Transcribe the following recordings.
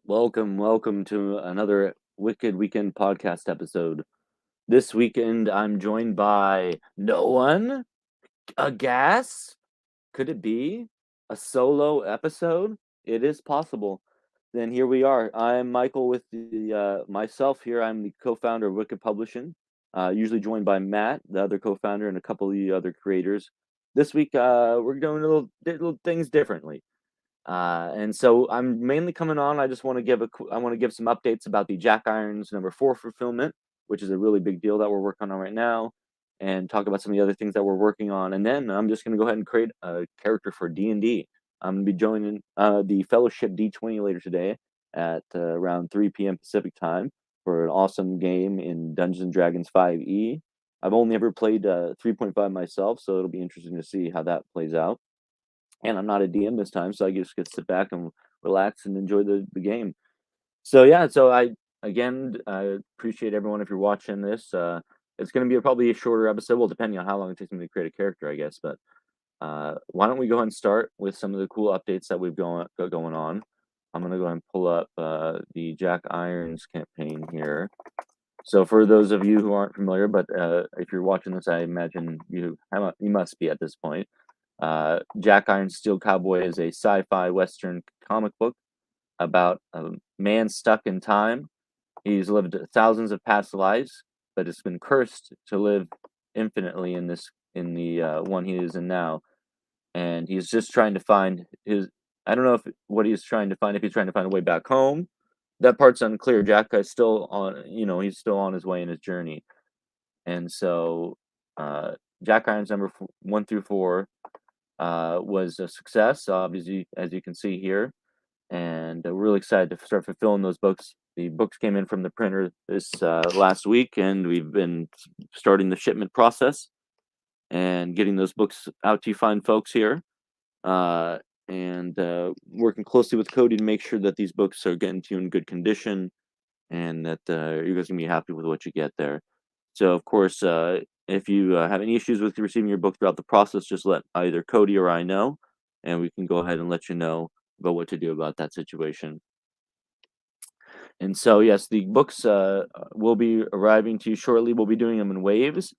Welcome to another Wicked Weekend podcast episode. This weekend, I'm joined by no one, a gas. Could it be a solo episode? It is possible. Then here we are. I'm Michael with the myself here. I'm the co-founder of Wicked Publishing. Usually joined by Matt, the other co-founder, and a couple of the other creators. This week, we're doing little things differently. And so I'm mainly coming on. I just want to I want to give some updates about the Jack Irons #4 fulfillment, which is a really big deal that we're working on right now, and talk about some of the other things that we're working on. And then I'm just going to go ahead and create a character for D&D. I'm going to be joining the Fellowship D20 later today at around 3 p.m. Pacific time for an awesome game in Dungeons and Dragons 5e. I've only ever played 3.5 myself, so it'll be interesting to see how that plays out. And I'm not a DM this time, so I just get to sit back and relax and enjoy the game. So yeah, so I appreciate everyone if you're watching this. It's going to be probably a shorter episode, well, depending on how long it takes me to create a character, I guess. But why don't we go ahead and start with some of the cool updates that we've got going on. I'm going to go ahead and pull up the Jack Irons campaign here. So for those of you who aren't familiar, but if you're watching this, I imagine you must be at this point. Jack Iron's Steel Cowboy is a sci-fi Western comic book about a man stuck in time. He's lived thousands of past lives, but it's been cursed to live infinitely in the one he is in now. And he's just trying to find his. I don't know what he's trying to find. If he's trying to find a way back home, that part's unclear. Jack is still on. He's still on his way in his journey. And so, Jack Irons #1 through 4 was a success, obviously, as you can see here. And we're really excited to start fulfilling those books. The books came in from the printer this last week, and we've been starting the shipment process and getting those books out to you fine folks here. And working closely with Cody to make sure that these books are getting to you in good condition and that you guys can be happy with what you get there. So, of course, if you have any issues with receiving your book throughout the process, just let either Cody or I know, and we can go ahead and let you know about what to do about that situation. And so, yes, the books will be arriving to you shortly. We'll be doing them in waves.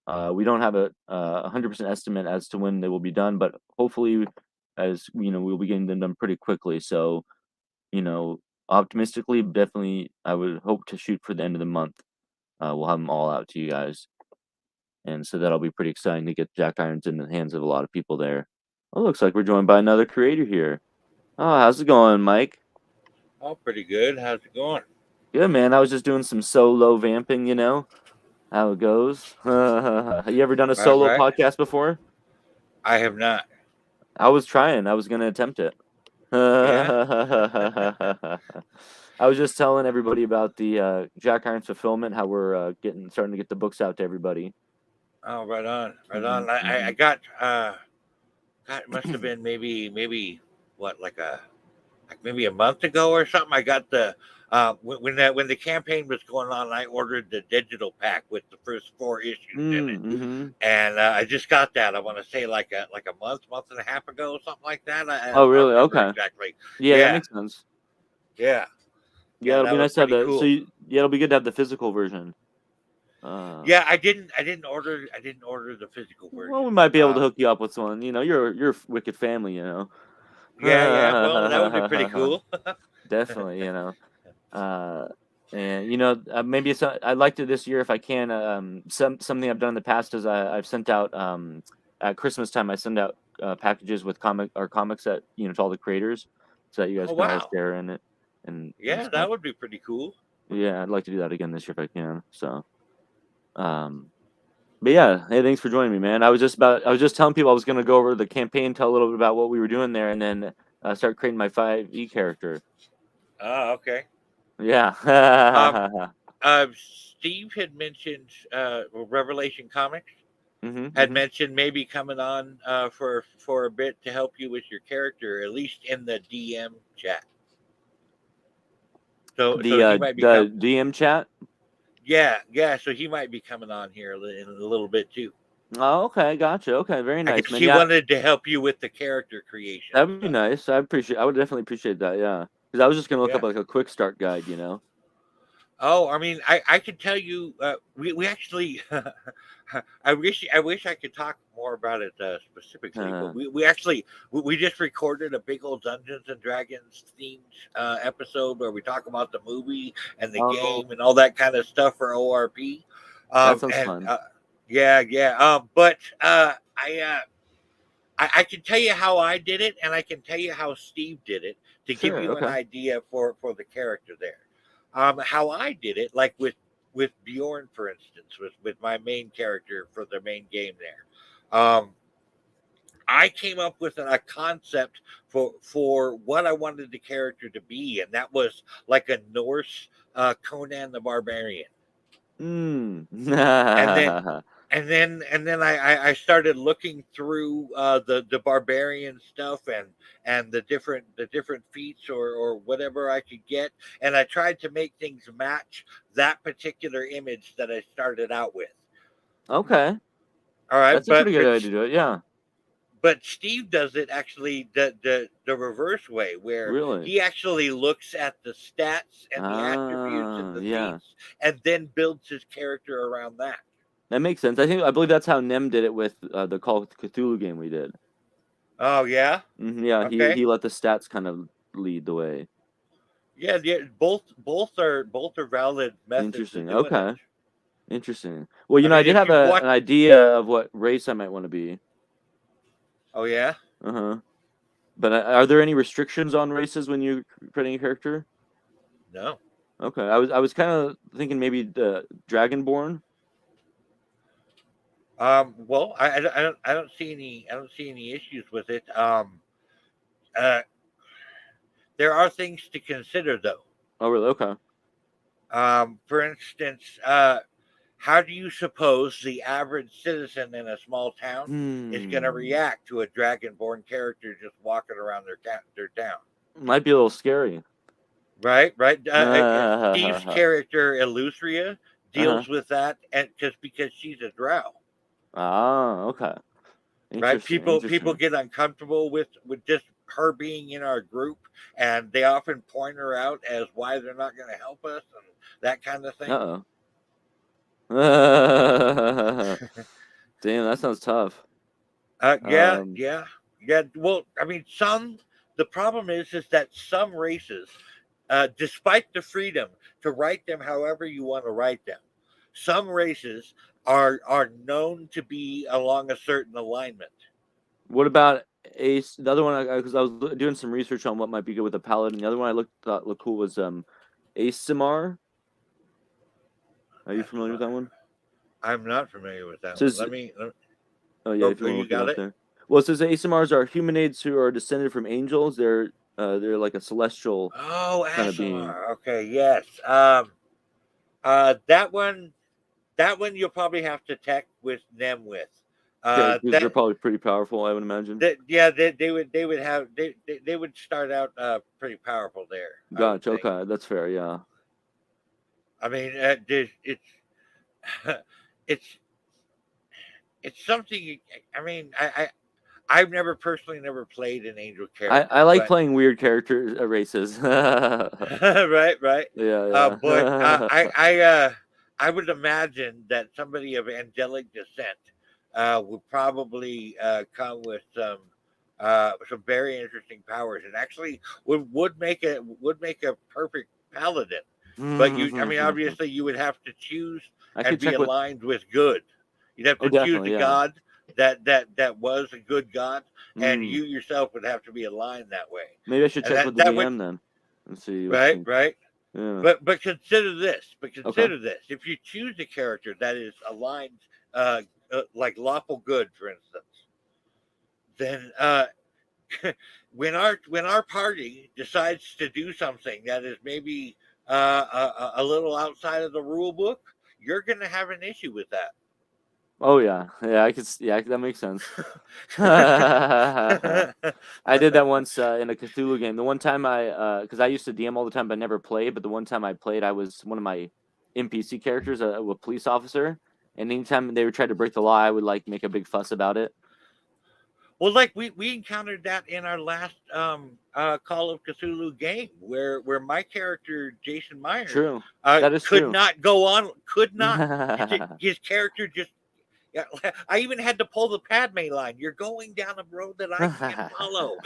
We don't have a 100% estimate as to when they will be done, but hopefully, as we'll be getting them done pretty quickly. So, optimistically, definitely, I would hope to shoot for the end of the month. We'll have them all out to you guys. And so that'll be pretty exciting to get Jack Irons in the hands of a lot of people there. Oh, looks like we're joined by another creator here. Oh, how's it going, Mike? Oh, pretty good. How's it going? Good, man. I was just doing some solo vamping, how it goes. Have you ever done a Right, solo right. podcast before? I have not. I was trying. I was going to attempt it. Yeah. I was just telling everybody about the Jack Irons fulfillment, how we're starting to get the books out to everybody. Oh, right on, right Hmm on. I hmm got God, it must have been maybe what like maybe a month ago or something. I got the when the campaign was going on, I ordered the digital pack with the first 4 issues in it, Mm-hmm. and I just got that. I want to say like a month and a half ago, something like that. Oh, I don't really? remember Okay. exactly. Yeah, that Yeah, makes sense. yeah, Yeah, yeah. it'll be That was nice to have pretty the. cool. Yeah, it'll be good to have the physical version. Uh, Yeah, I didn't order the physical well, we version. might be able to hook you up with one. You're Wicked family. Yeah. Well, that would be pretty cool. Definitely. Uh, and maybe I'd like to this year if I can. Something I've done in the past is I've sent out at Christmas time. I send out packages with comics that to all the creators, so that you guys Oh can all wow. share in it and Yeah, stuff. that would be pretty cool. Yeah, I'd like to do that again this year if I can. So, um, but yeah, hey, thanks for joining me, man. I was just telling people I was gonna go over the campaign, tell a little bit about what we were doing there, and then start creating my 5e character. Oh, okay. Yeah. Um, Steve had mentioned Revelation Comics hmm had hmm mentioned maybe coming on for a bit to help you with your character, at least in the DM chat. So he might become The DM chat. yeah. So he might be coming on here in a little bit too. Oh, okay, gotcha. Okay, very I nice, guess man. he Yeah, wanted to help you with the character creation and that'd be stuff. nice. I would definitely appreciate that. Yeah, Because I was just gonna look Yeah. up like a quick start guide, you know. Oh, I mean, I could tell you. We actually. I wish I could talk more about it specifically, but we actually we just recorded a big old Dungeons and Dragons themed episode where we talk about the movie and the Oh, game and all that kind of stuff for ORP. that sounds And fun. yeah, yeah. But I can tell you how I did it, and I can tell you how Steve did it to give Sure. you an Okay. idea for the character there. How I did it, like with Bjorn, for instance, with my main character for the main game there. I came up with a concept for what I wanted the character to be, and that was like a Norse Conan the Barbarian. Hmm. And then and then I started looking through the barbarian stuff and the different feats or whatever I could get, and I tried to make things match that particular image that I started out with. Okay. All right, That's a pretty good way to do it. Yeah. but Steve does it actually the reverse way, where Really. he actually looks at the stats and the attributes and Ah. the Yeah. feats, and then builds his character around that. That makes sense. I believe that's how Nem did it with the Call of Cthulhu game we did. Oh yeah, Yeah, okay. he let the stats kind of lead the way. Yeah, yeah, both are valid methods of Interesting. doing it. Okay. Interesting. Well, I I mean, did if have you've an watched, idea of what race I might want to be. oh yeah, Uh-huh. But are there any restrictions on races when you're creating a character? no, Okay. I was kind of thinking maybe the Dragonborn. well, I don't see any issues with it. Uh, there are things to consider though. Oh, really? Okay. For instance, how do you suppose the average citizen in a small town is going to Hmm. react to a dragonborn character just walking around their town? Might be a little scary. Right, right. Steve's Uh-huh. character, Eleutheria, deals with that, and just because she's a drow, Ah, okay. right? Interesting. People Interesting. get uncomfortable with just her being in our group, and they often point her out as why they're not going to help us and that kind of thing. Uh-oh. Damn, that sounds tough. Yeah, Um, yeah, yeah. Well, I mean, some. The problem is that some races, despite the freedom to write them however you want to write them, some races are known to be along a certain alignment. what about Ace? The other one, because I was doing some research on what might be good with a paladin. The other one I thought looked cool was Aesamar. Are you familiar with that one? I'm not familiar with that So one. it's, oh yeah, Oh, if you oh, want to you look it got up it. there. Well, it says Aesamars are humanoids who are descended from angels. They're like a celestial Oh, kind of being. Asimar. Okay, yes. That one, you'll probably have to tech with them with. Okay, because they're That probably pretty powerful, I would imagine. yeah, they would start out pretty powerful there, I would Gotcha. think. Okay, that's fair. Yeah. I mean, it's it's something. I mean, I've never personally never played an angel I character, like but playing weird character races. Yeah, right, right. But yeah. I would imagine that somebody of angelic descent would probably come with some very interesting powers, and actually would make a perfect paladin. But I mean, obviously, you would have to choose I and could be check with. aligned with good. You'd have Oh, to choose a definitely. Yeah. god that was a good god, and Mm. you yourself would have to be aligned that way. Maybe I should And check that with the that would DM then and see what you right, think. right. Yeah. But consider this. But Okay. consider this. If you choose a character that is aligned, uh, like lawful good, for instance, then when our party decides to do something that is maybe a little outside of the rule book, you're going to have an issue with that. Oh yeah. Yeah. Yeah. That makes sense. I did that once in a Cthulhu game. The one time because I used to DM all the time, but never played. But the one time I played, I was one of my NPC characters, a police officer. And anytime they would try to break the law, I would like make a big fuss about it. Well, like we encountered that in our last Call of Cthulhu game, where my character Jason Myers True. That is could true. not go on, could not. His character just. Yeah, I even had to pull the Padme line. You're going down a road that I can't follow.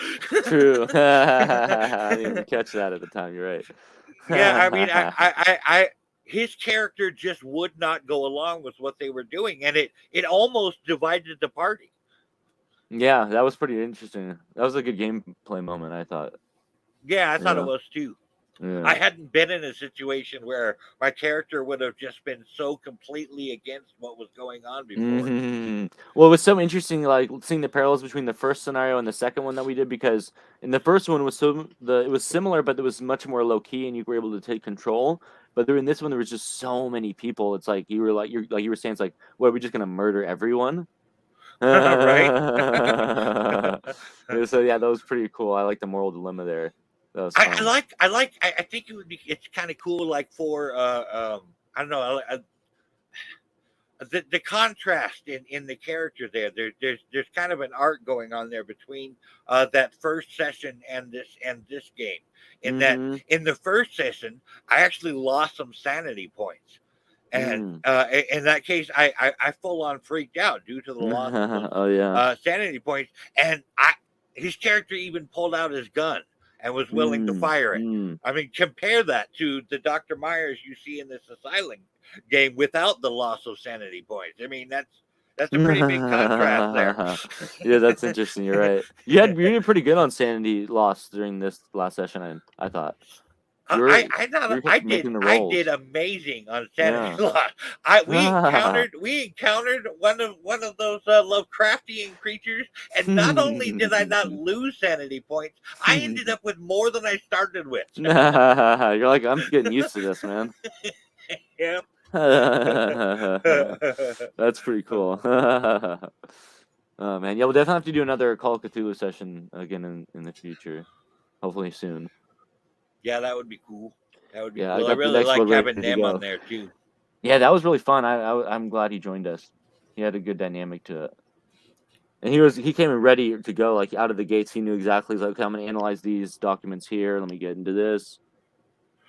True. I didn't even catch that at the time. You're Yeah, I mean, right. his character just would not go along with what they were doing, and it almost divided the party. Yeah, that was pretty interesting. That was a good gameplay moment, I thought. Yeah, I thought it Yeah. was too. I Yeah. hadn't been in a situation where my character would have just been so completely against what was going on before. Well, it was so interesting, like seeing the parallels between the first scenario and the second one that we did, because in the first one it was similar, but it was much more low key, and you were able to take control. But in this one, there was just so many people. It's like you were saying, it's like, what, are we just gonna murder everyone? Right? Yeah, so yeah, that was pretty cool. I like the moral dilemma there. That was fun. I think it would be. It's kind of cool, like for I don't know. The contrast in the character there's kind of an arc going on there between that first session and this game. In that, Mm-hmm. in the first session, I actually lost some sanity points, and Mm. in that case, I full on freaked out due to the loss of those Oh yeah. sanity points, and I his character even pulled out his gun and was willing to Mm. fire it. Mm. I mean, compare that to the Dr. Myers you see in this asylum game without the loss of sanity points. I mean, that's a pretty big contrast there. Yeah, that's interesting. You're right. You did pretty good on sanity loss during this last session. I thought you were I you not were kept making the I did rolls. amazing on sanity Yeah. loss. We encountered one of those Lovecraftian creatures, and not only did I not lose sanity points, I ended up with more than I started with. You're like, I'm getting used to this, man. Yeah. That's pretty cool. Oh man, yeah, we'll definitely have to do another Call of Cthulhu session again in the future, hopefully soon. Yeah, that would be cool. That would be Yeah, I cool. I got the really next like one ready having to them on go. there too. Yeah, that was really fun. I'm glad he joined us. He had a good dynamic to it, and he came in ready to go, like out of the gates. He knew exactly, he's like, okay, I'm gonna analyze these documents here. Let me get into this.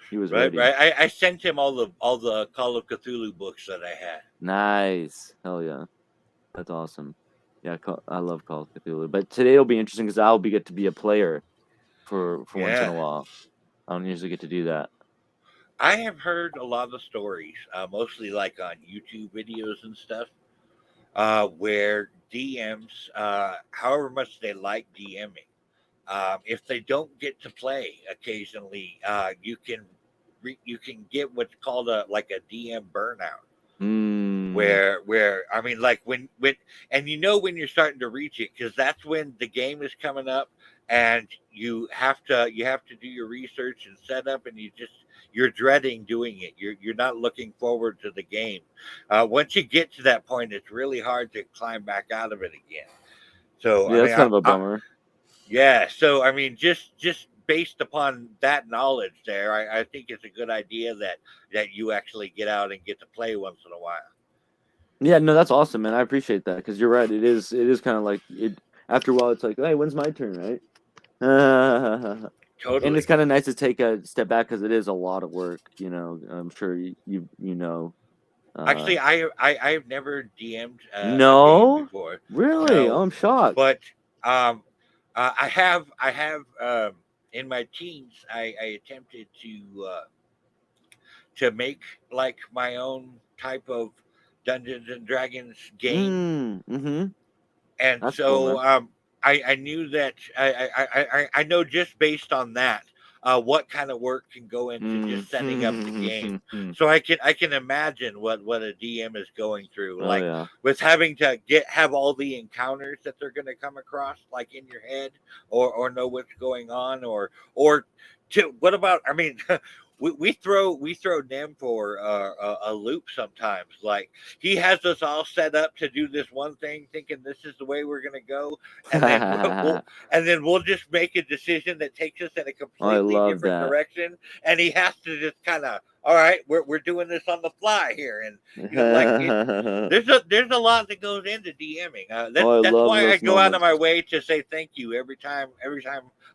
He was Right, ready. right. I sent him all the Call of Cthulhu books that I had. Nice, hell yeah, that's awesome. Yeah, I love Call of Cthulhu, but today will be interesting because I'll get to be a player for once in Yeah. a while. I don't usually get to do that. I have heard a lot of stories, mostly like on YouTube videos and stuff, where DMs, however much they like DMing, if they don't get to play occasionally, you can get what's called a like a DM burnout. Mm. Where I mean, like when and you know when you're starting to reach it, because that's when the game is coming up, and you have to do your research and set up, and you're dreading doing it. You're not looking forward to the game. Once you get to that point, it's really hard to climb back out of it again. So I Yeah, that's mean, kind of a bummer. yeah. So I mean, just based upon that knowledge, there, I think it's a good idea that you actually get out and get to play once in a while. Yeah, no, that's awesome, man. I appreciate that because you're right. It is kind of like it. After a while, it's like, hey, when's my turn, right? And it's Totally. kind of nice to take a step back because it is a lot of work. I'm sure you know. Uh, Actually, I've never DM'd a game no, before. really, oh, No, I'm shocked. but I have in my teens I attempted to make like my own type of Dungeons and Dragons game, Mm-hmm. and That's cool, so man. I knew that I know just based on that what kind of work can go into just setting up the game. Mm-hmm. So I can imagine what a DM is going through, Oh like yeah. with having to have all the encounters that they're going to come across, like in your head, or know what's going on, or to what about? I mean. we throw Nem for a loop sometimes. Like he has us all set up to do this one thing, thinking this is the way we're gonna go, and then we'll just make a decision that takes us in a I completely love different that. direction, and he has to just kind of, all right, we're doing this on the fly here, and like it. There's a lot that goes into DMing. Oh, I That's love why I those go out of moments. my way to say thank you every time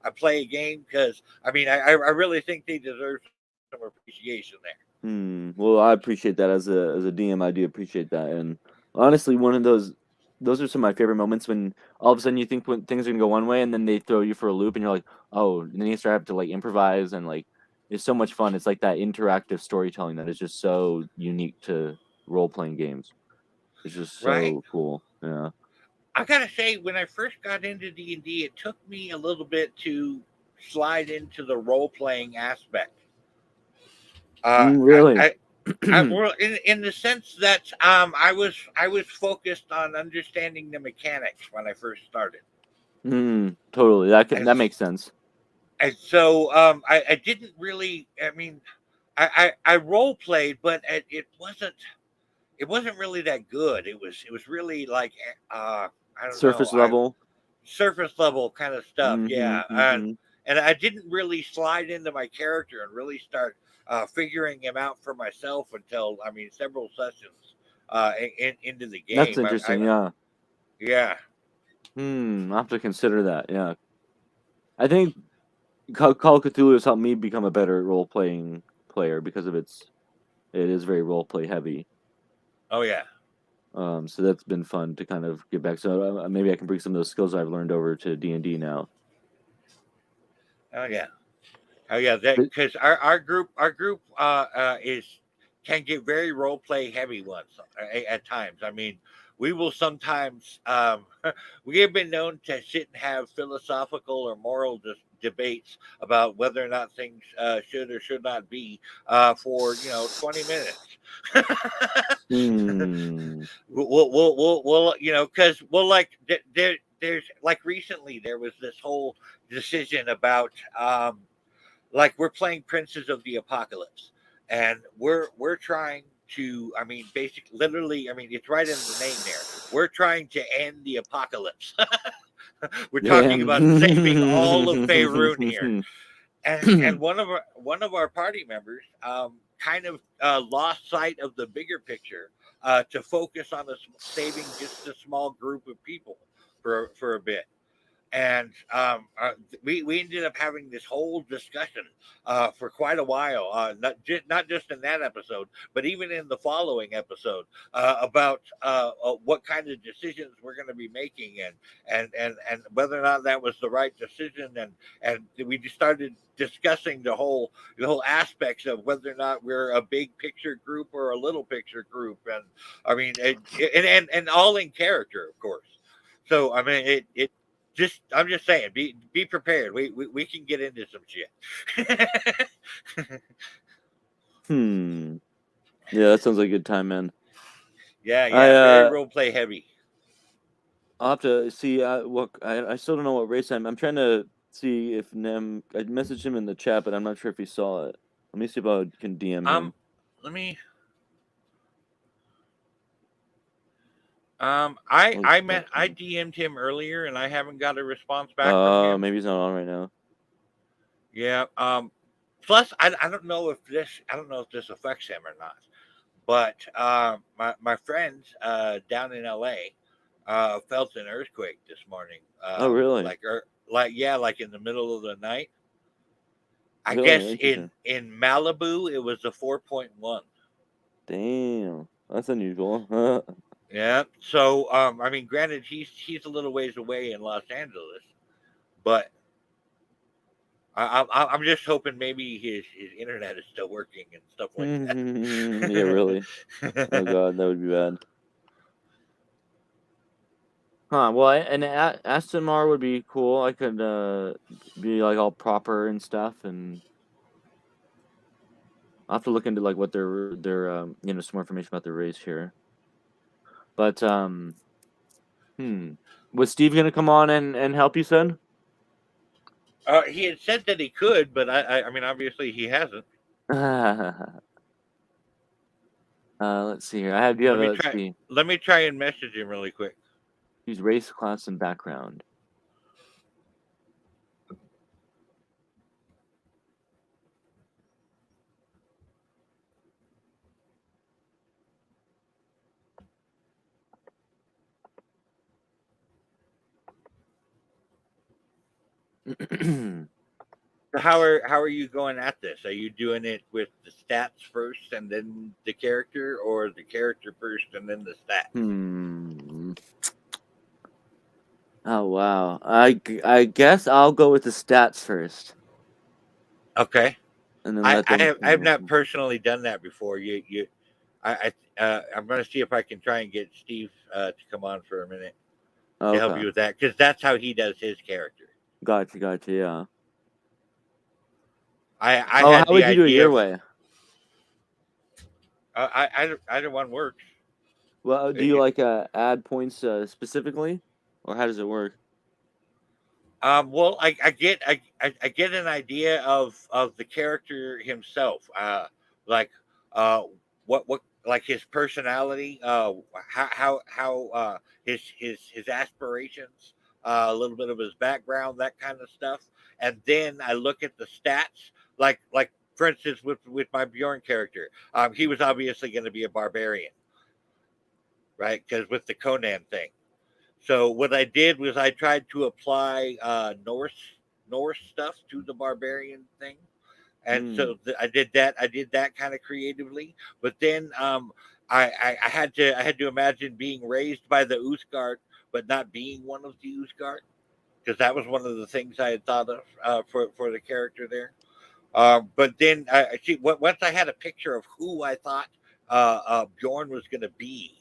I play a game, because I mean I really think they deserve some appreciation there. Well, I appreciate that as a DM. I do appreciate that, and honestly, one of those are some of my favorite moments when all of a sudden you think when things are gonna go one way, and then they throw you for a loop, and you're like, oh, and then you start have to like improvise, and like it's so much fun. It's like that interactive storytelling that is just so unique to role playing games. It's just Right. so cool. Yeah. I gotta say, when I first got into D&D, it took me a little bit to slide into the role playing aspect. Uh, I, Really? I well, in the sense that I was focused on understanding the mechanics when I first started, Totally. and That makes sense. so I didn't really. I mean, I role played, but it wasn't really that good. It was really like I don't know, Surface level. surface level kind of stuff. Mm-hmm. Yeah, Mm-hmm. and I didn't really slide into my character and really start figuring him out for myself until, I mean, several sessions into the That's game. interesting. Yeah. Yeah. I have to consider that. Yeah. I think Call of Cthulhu has helped me become a better role playing player because of it is very role play heavy. Oh yeah. So that's been fun to kind of get back. So maybe I can bring some of those skills I've learned over to D&D now. Oh yeah. Oh yeah. That But, because our group is can get very role play heavy ones at times. I mean, we will sometimes we have been known to sit and have philosophical or moral debates about whether or not things should or should not be for 20 minutes. hmm. We'll because like there's like recently there was this whole decision about like we're playing Princes of the Apocalypse, and we're trying to, I mean, basically, literally, I mean, it's right in the name there. We're trying to end the apocalypse. We're talking Damn. about saving all of Faerun here, and one of our party members kind of lost sight of the bigger picture to focus on saving just a small group of people for a bit, and we ended up having this whole discussion for quite a while, not just in that episode, but even in the following episode about what kind of decisions we're going to be making, and whether or not that was the right decision, and we just started discussing the whole aspects of whether or not we're a big picture group or a little picture group, and I mean, and all in character, of course. So I mean, it just I'm just saying, be prepared. We can get into some shit. Hmm. Yeah, that sounds like a good time, man. Yeah, I yeah, very role play heavy. I'll have to see what I still don't know what race I'm trying to see if Nem I messaged him in the chat, but I'm not sure if he saw it. Let me see if I can DM him. Let me. What what I DM'd him earlier, and I haven't got a response back from uh him. maybe he's not on right now. Yeah. Plus, I don't know if this affects him or not. But my friends down in LA felt an earthquake this morning. Oh really? Like yeah, like in the middle of the night. I Really guess interesting. in Malibu it was a 4.1. Damn. That's unusual. Yeah. So I mean, granted, he's a little ways away in Los Angeles, but I'm just hoping maybe his internet is still working and stuff like Yeah, really. Oh that. god, that would be bad. Huh, well, and SMR would be cool. I could be like all proper and stuff, and I'll have to look into like what their some more information about their race here. But hmm, was Steve gonna come on and help you, son? He had said that he could, but I mean, obviously he hasn't. Let's see here. I have you have let's see. Let me try and message him really quick. Use race, class, and background. How are you going at this? Are you doing it with the stats first and then the character, or the character first and then the stats? Oh wow. I guess I'll go with the stats first. Okay. And then let them. I have not personally done that before. I'm going to see if I can try and get Steve to come on for a minute to help Okay. you with that, because that's how he does his character. Gotcha. Yeah. I Oh, had how the would you do it idea your of way? either one works. Well, do you like add points specifically, or how does it work? Well, I get an idea of the character himself, like uh, what like his personality, how his aspirations, a little bit of his background, that kind of stuff, and then I look at the stats, like for instance with my Bjorn character, he was obviously going to be a barbarian, right? Because with the Conan thing. So what I did was I tried to apply Norse stuff to the barbarian thing, and so I did that. I did that kind of creatively, but then I I had to imagine being raised by the Uthgard, but not being one of the Uthgard, because that was one of the things I had thought of for the character there. But then I see once I had a picture of who I thought Bjorn was going to be,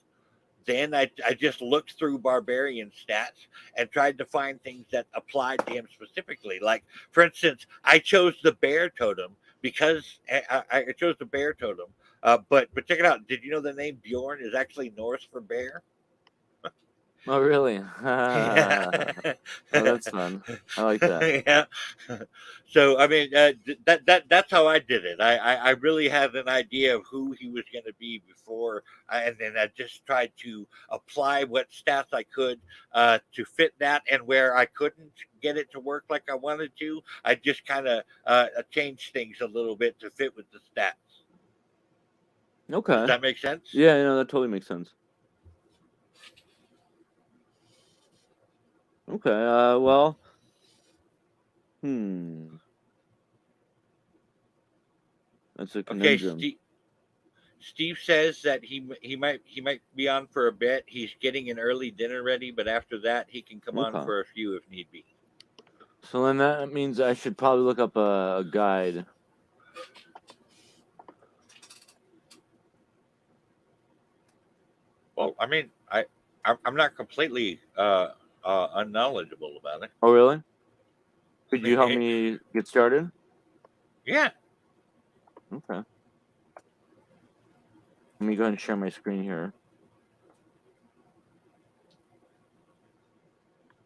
then I just looked through barbarian stats and tried to find things that applied to him specifically. Like, for instance, I chose the bear totem because I chose the bear totem. But check it out. Did you know the name Bjorn is actually Norse for bear? Oh, really? Yeah. Oh, that's fun. I like that. Yeah. So I mean, that's how I did it. I really had an idea of who he was going to be before, and then I just tried to apply what stats I could to fit that, and where I couldn't get it to work like I wanted to, I just kind of changed things a little bit to fit with the stats. Does Okay. that make sense? Yeah, that totally makes sense. Okay. Well. That's a Okay, conundrum. Steve says that he might be on for a bit. He's getting an early dinner ready, but after that he can come on Okay. for a few if need be. So then that means I should probably look up a guide. Well, I mean, I'm not completely unknowledgeable about it. Oh, really? Could you help me get started? Yeah. Okay. Let me go ahead and share my screen here.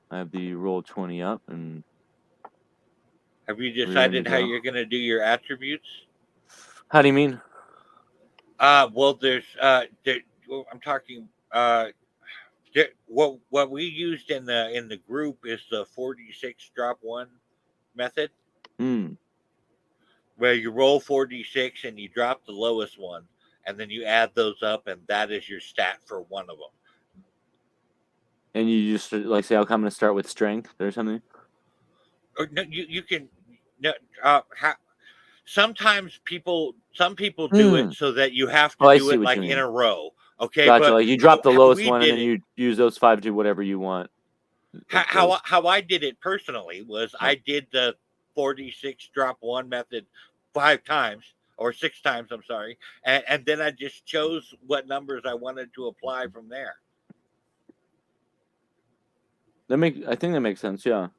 I have the Roll20 up, and Have you we're ready to decided how go. you're going to do your attributes? How do you mean? Well, well, I'm talking. What we used in the group is the 46 drop one method, Hmm. where you roll 46 and you drop the lowest one, and then you add those up, and that is your stat for one of them. And you just like say, "Okay, I'm going to start with strength" or something. Or no, you can. No, sometimes some people do it so that you have Oh, to I do see it what you like in mean. a row. Okay, Gotcha. but Like you drop the how lowest we one, and did then it, you use those 5 to do whatever you want. how I did it personally was I did the 46 drop one method 5 times or 6 times. I'm sorry, and then I just chose what numbers I wanted to apply from there. I think that makes sense. Yeah.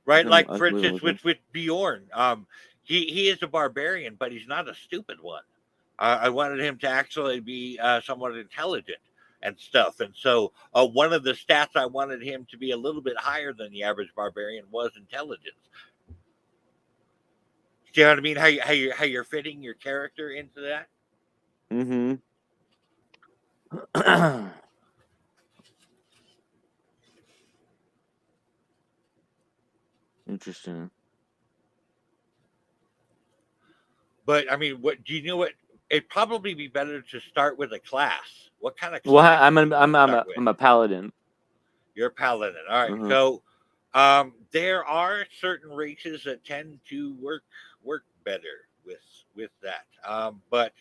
Right, like I'm for completely instance with you. with Bjorn, he is a barbarian, but he's not a stupid one. I wanted him to actually be somewhat intelligent and stuff, and so one of the stats I wanted him to be a little bit higher than the average barbarian was intelligence. See what I mean? How you're fitting your character into that? Mm-hmm. Interesting. But I mean, what do you know? What it'd probably be better to start with a class. What kind of Well, class I'm would an, you want I'm to I'm start a with? I'm a paladin. You're a paladin. All right. Uh-huh. So there are certain races that tend to work better with that. But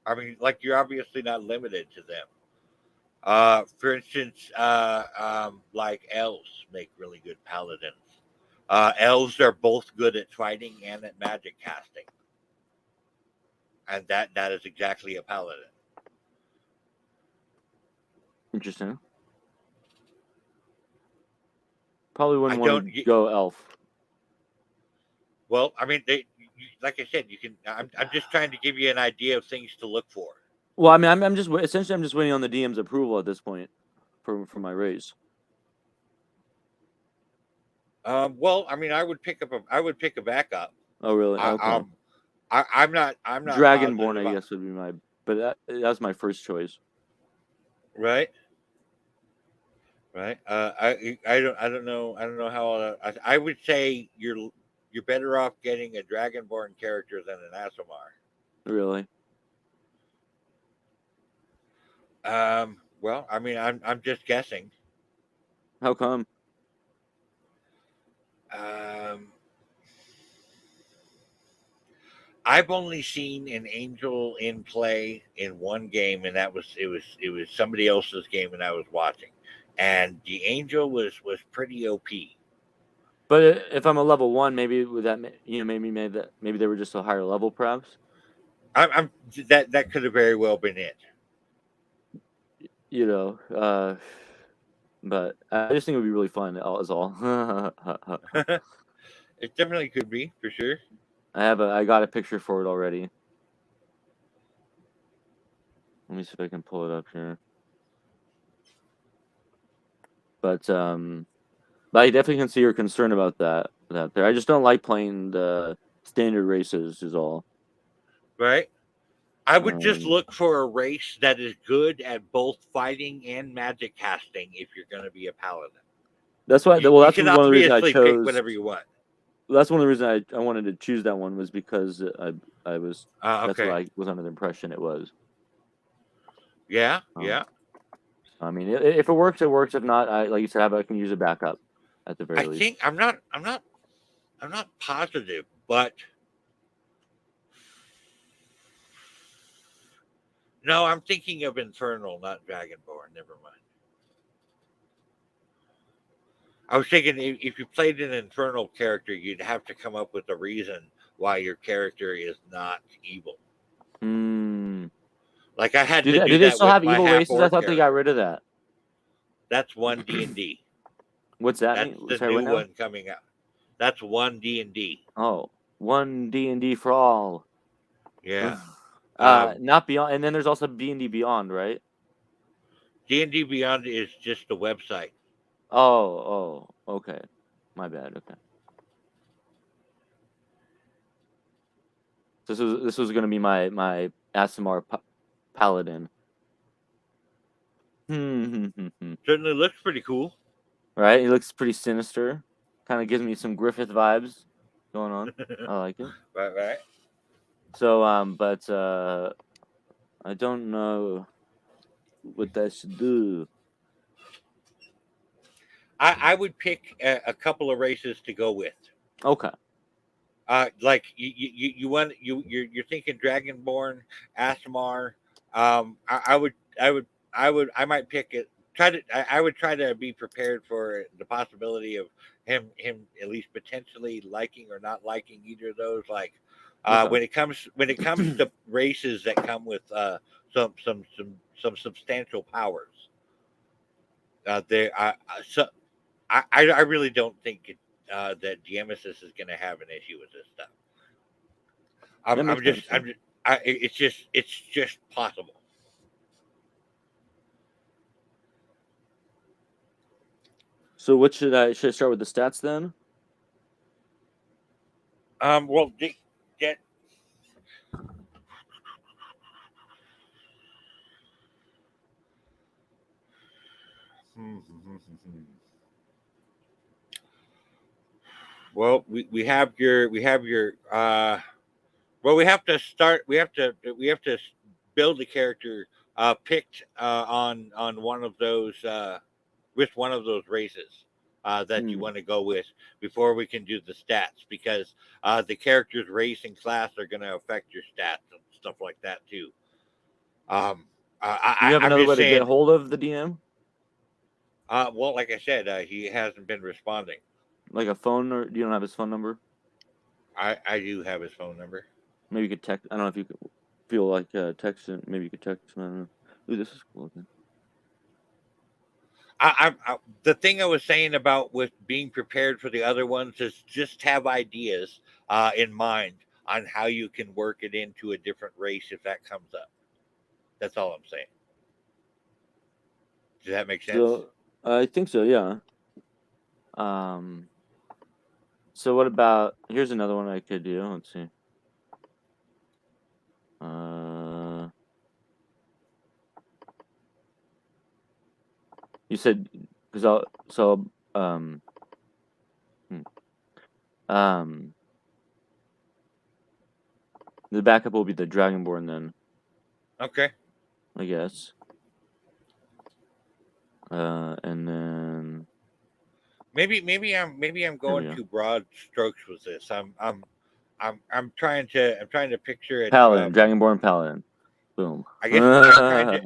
I mean, like you're obviously not limited to them. For instance, like elves make really good paladins. Elves are both good at fighting and at magic casting, and that is exactly a paladin. Interesting. Probably I wouldn't want don't. to go elf. Well, I mean, like I said, you can. I'm just trying to give you an idea of things to look for. Well, I mean, I'm just essentially I'm just waiting on the DM's approval at this point for my race. Well, I mean, I would pick a backup. Oh, really? I, Okay. I'm not Dragonborn, positive I about, guess, would be my, but that's my first choice. right. Right. I don't know how. I would say you're better off getting a dragonborn character than an Asimar. Really? Well, I mean, I'm just guessing. How come? Um, I've only seen an angel in play in one game, and it was somebody else's game, and I was watching, and the angel was pretty OP. But if I'm a level one, maybe would that maybe they were just a higher level, perhaps. I'm that could have very well been it. You know, but I just think it would be really fun. Is all. It definitely could be for sure. I got a picture for it already. Let me see if I can pull it up here. But I definitely can see your concern about that there. I just don't like playing the standard races. Is all. Right. I would just Um, look for a race that is good at both fighting and magic casting if you're going to be a paladin. that's why. You, Well, you that's can one of the reasons I obviously pick chose. whatever you want. That's one of the reasons I wanted to choose that one was because I was that's what Okay. I was under the impression it was. Yeah. Um, Yeah. I mean, if it works, it works. If not, like you said, I can use a backup at the I very least. think I'm not positive, but no, I'm thinking of Infernal, not Dragonborn. Never mind. I was thinking if you played an Infernal character, you'd have to come up with a reason why your character is not evil. Hmm. Like I had to Do do they that still with have my evil half races? I orc thought they got character. rid of that. That's one D&D. What's that That's mean? the Sorry, what new now? one coming out. That's one D&D. Oh, one D&D for all. Yeah. Um, Not beyond, and then there's also D&D Beyond, right? D&D Beyond is just a website. Okay. My bad. Okay. This was gonna be my Asimar paladin. Hmm. Certainly looks pretty cool. Right? He looks pretty sinister. Kind of gives me some Griffith vibes going on. I like it. Right, right. So but I don't know what that should do. I would pick a couple of races to go with. Okay. Like you're thinking Dragonborn, Asmar. I might pick it. I would try to be prepared for the possibility of him at least potentially liking or not liking either of those. Like Okay. when it comes to races that come with some substantial powers. There, so I really don't think that Genesis is going to have an issue with this stuff. That makes sense. Yeah. It's just possible. So what should I start with the stats then? Well, Well, well, we have to build a character picked on one of those with one of those races that you Hmm. want to go with before we can do the stats, because the character's race and class are going to affect your stats and stuff like that too. Um, Do you have I'm another just way to get saying. hold of the DM? Well, like I said, he hasn't been responding. Like a phone, or you don't have his phone number? I do have his phone number. Maybe you could text. I don't know if you could feel like texting. Maybe you could text him. I don't know. Ooh, this is cool looking. The thing I was saying about with being prepared for the other ones is just have ideas in mind on how you can work it into a different race if that comes up. That's all I'm saying. Does that make sense? So I think so. Yeah. Um. So what about? Here's another one I could do. Let's see. Uh. You said because I'll so hmm, um the backup will be the Dragonborn then, Okay. I guess. And then Maybe I'm here we going go. too broad strokes with this. I'm trying to picture it Paladin, from. Dragonborn Paladin. Boom. I guess I'm trying to.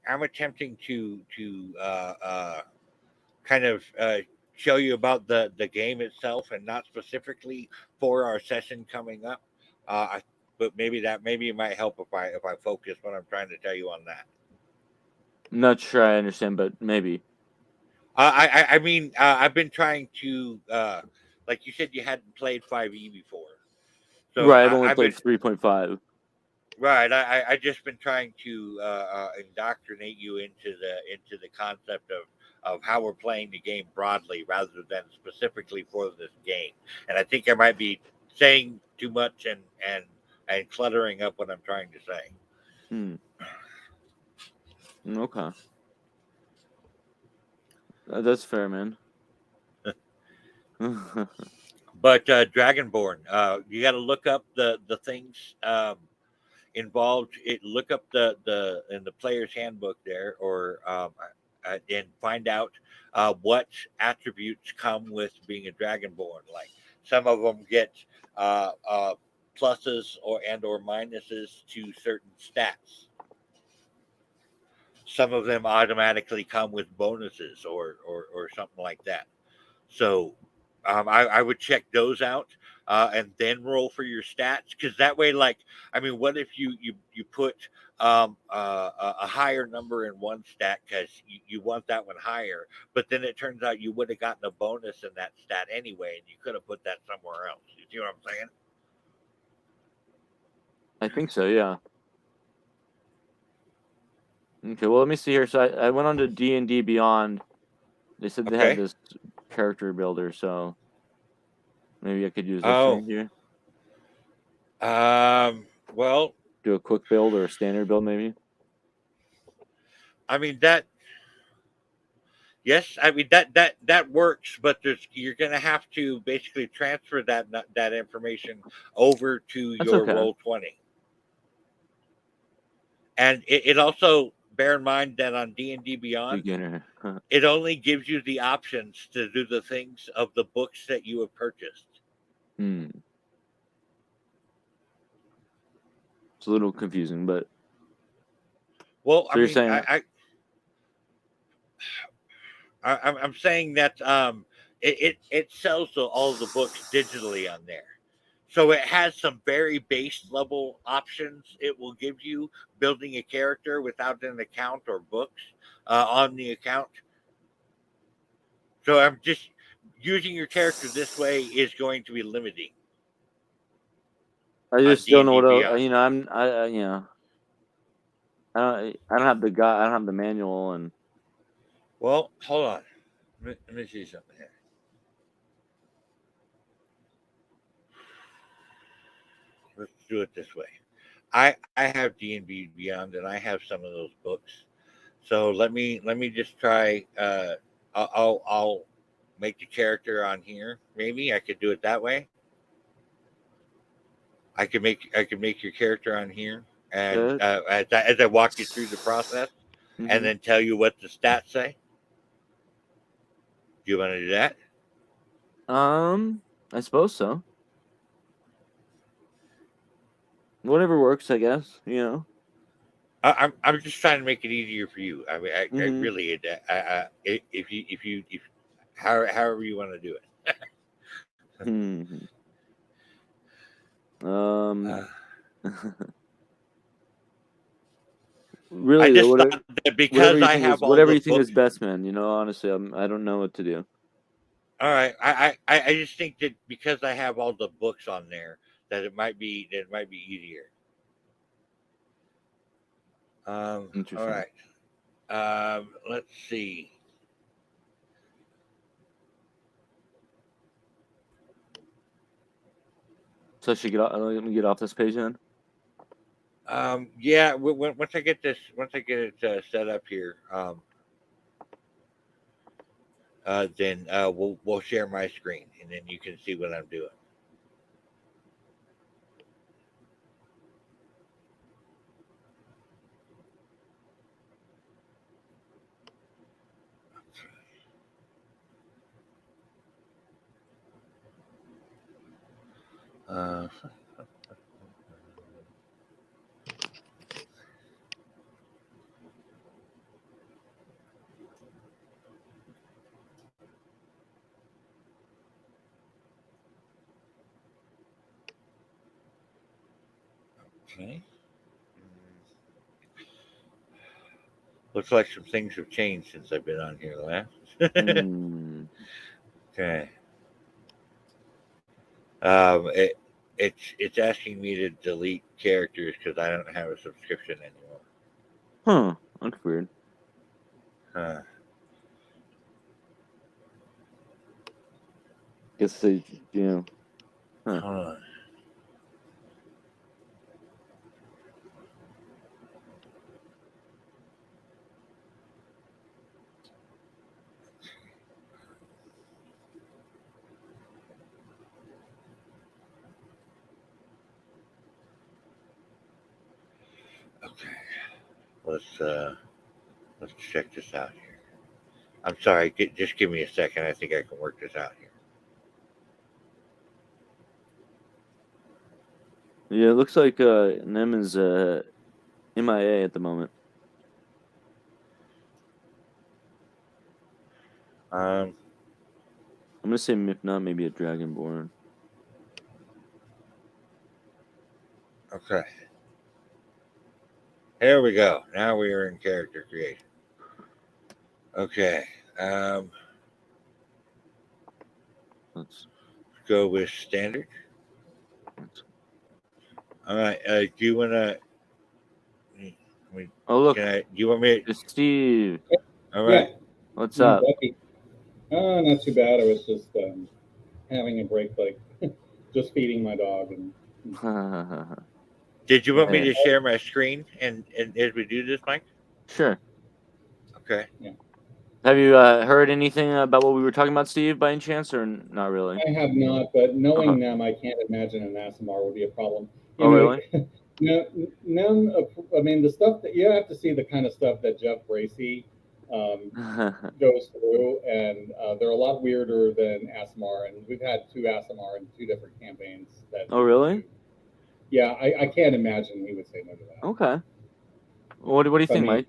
I'm attempting to kind of show you about the game itself and not specifically for our session coming up. I, but maybe it might help if I focus what I'm trying to tell you on that. I'm not sure I understand, but maybe. I mean, I've been trying to like you said, you hadn't played 5e before, so Right, I've only I've been played 3.5. right. I just been trying to indoctrinate you into the concept of how we're playing the game broadly rather than specifically for this game. And I think I might be saying too much and cluttering up what I'm trying to say. Hmm. Okay. That's fair, man. But Dragonborn, you got to look up the things involved. Look up the in the player's handbook there, or and find out what attributes come with being a Dragonborn. Like some of them get pluses or minuses to certain stats. Some of them automatically come with bonuses or something like that. So I would check those out and then roll for your stats, because that way, like, I mean, what if you put a higher number in one stat because you want that one higher, but then it turns out you would have gotten a bonus in that stat anyway, and you could have put that somewhere else. You see what I'm saying? I think so, yeah. Okay, well, let me see here. So I went on to D&D Beyond. They said they had Okay. this character builder, so maybe I could use this Oh, right here. well, Do a quick build or a standard build, maybe. I mean that. Yes, I mean that works, but you're going to have to basically transfer that information over to That's your okay. roll 20, and it also bear in mind that on D&D Beyond, Beginner. it only gives you the options to do the things of the books that you have purchased. Hmm. It's a little confusing, but Well, I so you're mean, saying I'm saying that it sells all of the books digitally on there. So it has some very base level options it will give you building a character without an account or books on the account. So I'm just using your character this way is going to be limiting I on just D don't and know D what Beyond. I don't have the guy. I don't have the manual, and Well, hold on. Let me see something here. Let's do it this way. I have D and D Beyond, and I have some of those books. So let me just try. I'll make the character on here. Maybe I could do it that way. I could make your character on here, and Good. as I walk you through the process, and Mm-hmm. then tell you what the stats say. Do you want to do that? I suppose so. Whatever works, I guess. I'm just trying to make it easier for you. I mean, I Mm-hmm. really, if however you want to do it. Hmm. Uh, Um, I really though, just thought that whatever because you I think have is all whatever the you think is books. best, man. Honestly, I don't know what to do. All right, I just think that because I have all the books on there, that it might be easier. All Interesting. right. Let's see. So I should let me get off this page then. Yeah. Once I get it set up here, then we'll share my screen, and then you can see what I'm doing. Uh, okay. Looks like some things have changed since I've been on here last. Hmm. Okay. It's asking me to delete characters because I don't have a subscription anymore. Huh. That's weird. Huh. Guess they, you know. Huh. Hold on. Okay. Let's uh let's check this out here. I'm sorry. Just give me a second. I think I can work this out here. Yeah, it looks like Nem is MIA at the moment. Um. I'm gonna say if not, maybe a Dragonborn. Okay. Here we go. Now we are in character creation. Okay. Um. Let's, Go with standard. let's All right. Do you want to? Oh Can look, I? Do you want me? it's Steve. All Yeah, right. What's up? Bucky. Not too bad. I was just having a break, like just feeding my dog, and Did you want me Yeah, to share my screen and as we do this, Mike? sure. Okay. yeah, Have you heard anything about what we were talking about, Steve, by any chance, or not really? I have not. But Uh-huh. knowing them, I can't imagine an ASMR would be a problem. Oh, really? No, none of. I mean, the stuff that you have to see the kind of stuff that Jeff Bracey um, goes through, and they're a lot weirder than ASMR. And we've had two ASMR in two different campaigns that Oh, he would really? do. Yeah, I can't imagine he would say no to that. Okay. What do you I think, mean, Mike?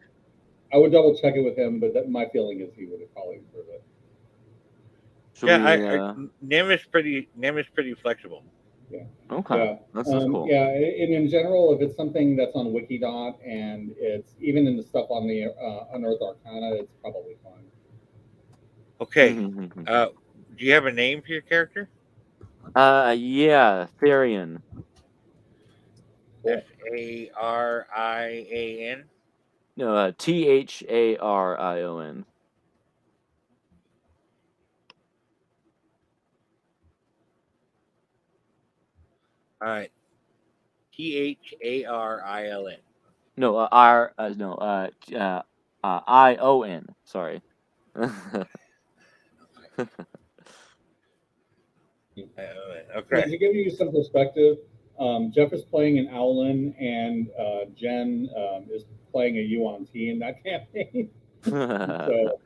I would double check it with him, but my feeling is he would have probably approve it. Should Yeah, we? Nim is pretty flexible. Yeah, Okay, yeah, that's cool. yeah. And in general, if it's something that's on Wikidot and it's even in the stuff on the Unearthed Arcana, it's probably fine. Okay. Uh, do you have a name for your character? Yeah, Therian. S Cool. Arian. No, Tharion. All right. Thariln. No, R. No, Ion. Sorry. Okay. To give you some perspective, Jeff is playing an Owlin, and Jen is playing a Yuan T in that campaign. So,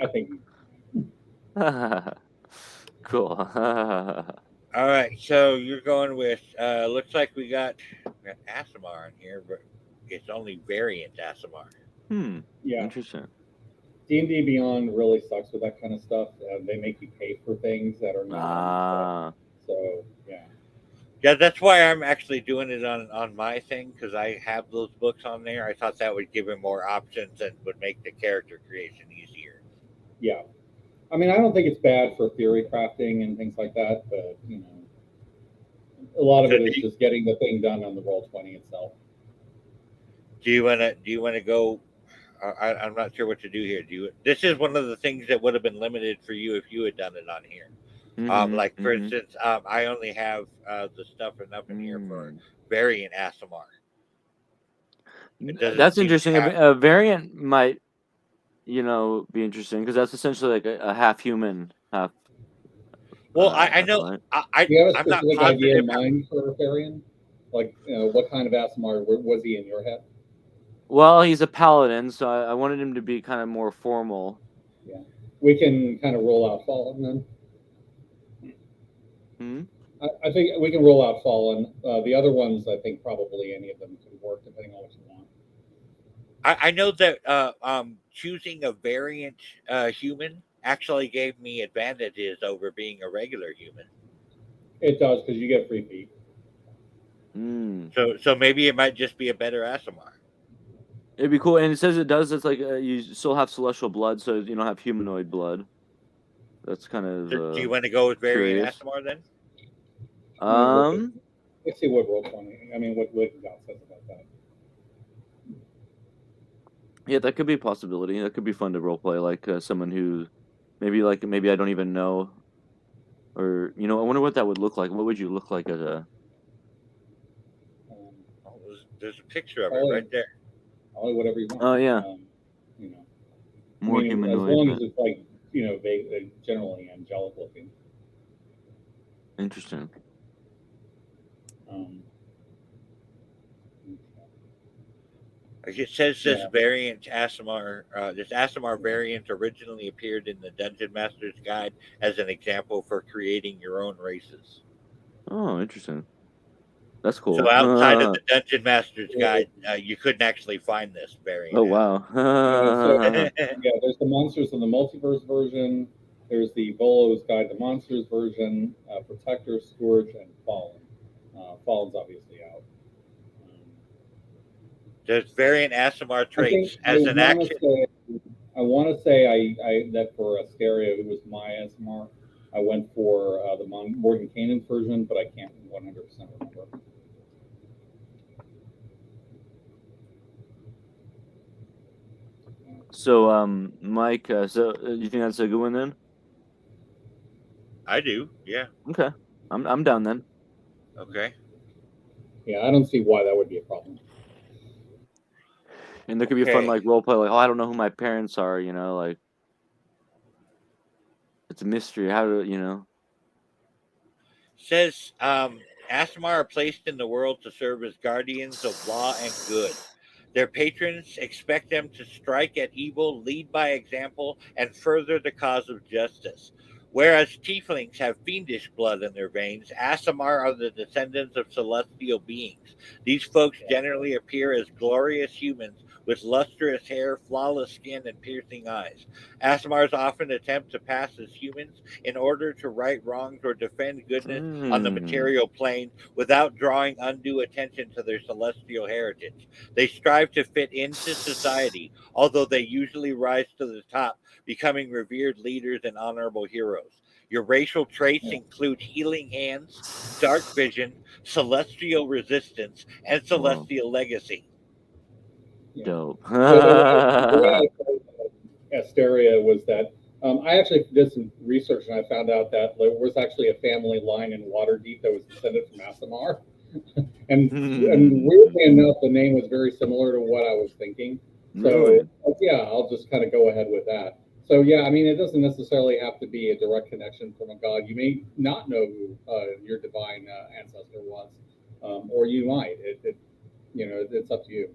I think. Cool. All right. So you're going with. Looks like we got Asimar in here, but it's only variant Asimar. Yeah. Interesting. D&D Beyond really sucks with that kind of stuff. They make you pay for things that are not. So yeah. Yeah, that's why I'm actually doing it on my thing, because I have those books on there. I thought that would give him more options and would make the character creation easier. Yeah, I mean, I don't think it's bad for theory crafting and things like that, but a lot of it is just getting the thing done on the Roll20 itself. Do you wanna go? I'm not sure what to do here. This is one of the things that would have been limited for you if you had done it on here. Like for instance, I only have the stuff enough in here for variant Asimar. That's interesting. A variant might, be interesting, because that's essentially like a half human, half. Well, I know. Do you have a specific idea in mind for a variant? Like, what kind of Asimar was he in your head? Well, he's a paladin, so I wanted him to be kind of more formal. Yeah, we can kind of roll out Fallen then. I think we can roll out Fallen. The other ones, I think probably any of them could work depending on what you want. I know that choosing a variant human actually gave me advantages over being a regular human. It does, because you get free feet. So maybe it might just be a better Asimar. It'd be cool, and it says it does. It's like you still have celestial blood, so you don't have humanoid blood. That's kind of. Do you want to go with variant Asimar then? Let's see what Roll20. I mean, what Wikid says about that. Yeah, that could be a possibility. That could be fun to roleplay, like someone who maybe I don't even know, or I wonder what that would look like. What would you look like as a? There's a picture of it right there. Only whatever you want. Oh yeah. More humanoid. As long as it's like generally angelic looking. Interesting. It says this variant Asimar, this Asimar variant originally appeared in the Dungeon Master's Guide as an example for creating your own races. Oh, interesting. That's cool. So outside of the Dungeon Master's Guide, you couldn't actually find this variant. Oh wow. There's the Monsters of the Multiverse version. There's the Volo's Guide to Monsters version, Protector, Scourge, and Fallen. Fallen's obviously out. There's variant Asimar traits as an action. I want to say that for Asteria, who was my Asimar, I went for the Morgan Canon's version, but I can't 100% remember. So, Mike, so you think that's a good one then? I do, yeah. Okay, I'm down then. Okay. Yeah, I don't see why that would be a problem. And there could be a fun like role play, like, oh, I don't know who my parents are, like it's a mystery. How do Says Asimar are placed in the world to serve as guardians of law and good. Their patrons expect them to strike at evil, lead by example, and further the cause of justice. Whereas tieflings have fiendish blood in their veins, Asimar are the descendants of celestial beings. These folks generally appear as glorious humans with lustrous hair, flawless skin, and piercing eyes. Asimars often attempt to pass as humans in order to right wrongs or defend goodness on the material plane without drawing undue attention to their celestial heritage. They strive to fit into society, although they usually rise to the top, becoming revered leaders and honorable heroes. Your racial traits include healing hands, dark vision, celestial resistance, and celestial legacy. Dope. The way I played Asteria was that I actually did some research and I found out that there was actually a family line in Waterdeep that was descended from Asimar. and weirdly enough, the name was very similar to what I was thinking. So Really? yeah, I'll just kind of go ahead with that. So yeah, I mean, it doesn't necessarily have to be a direct connection from a god. You may not know who your divine ancestor was, or you might. It's up to you.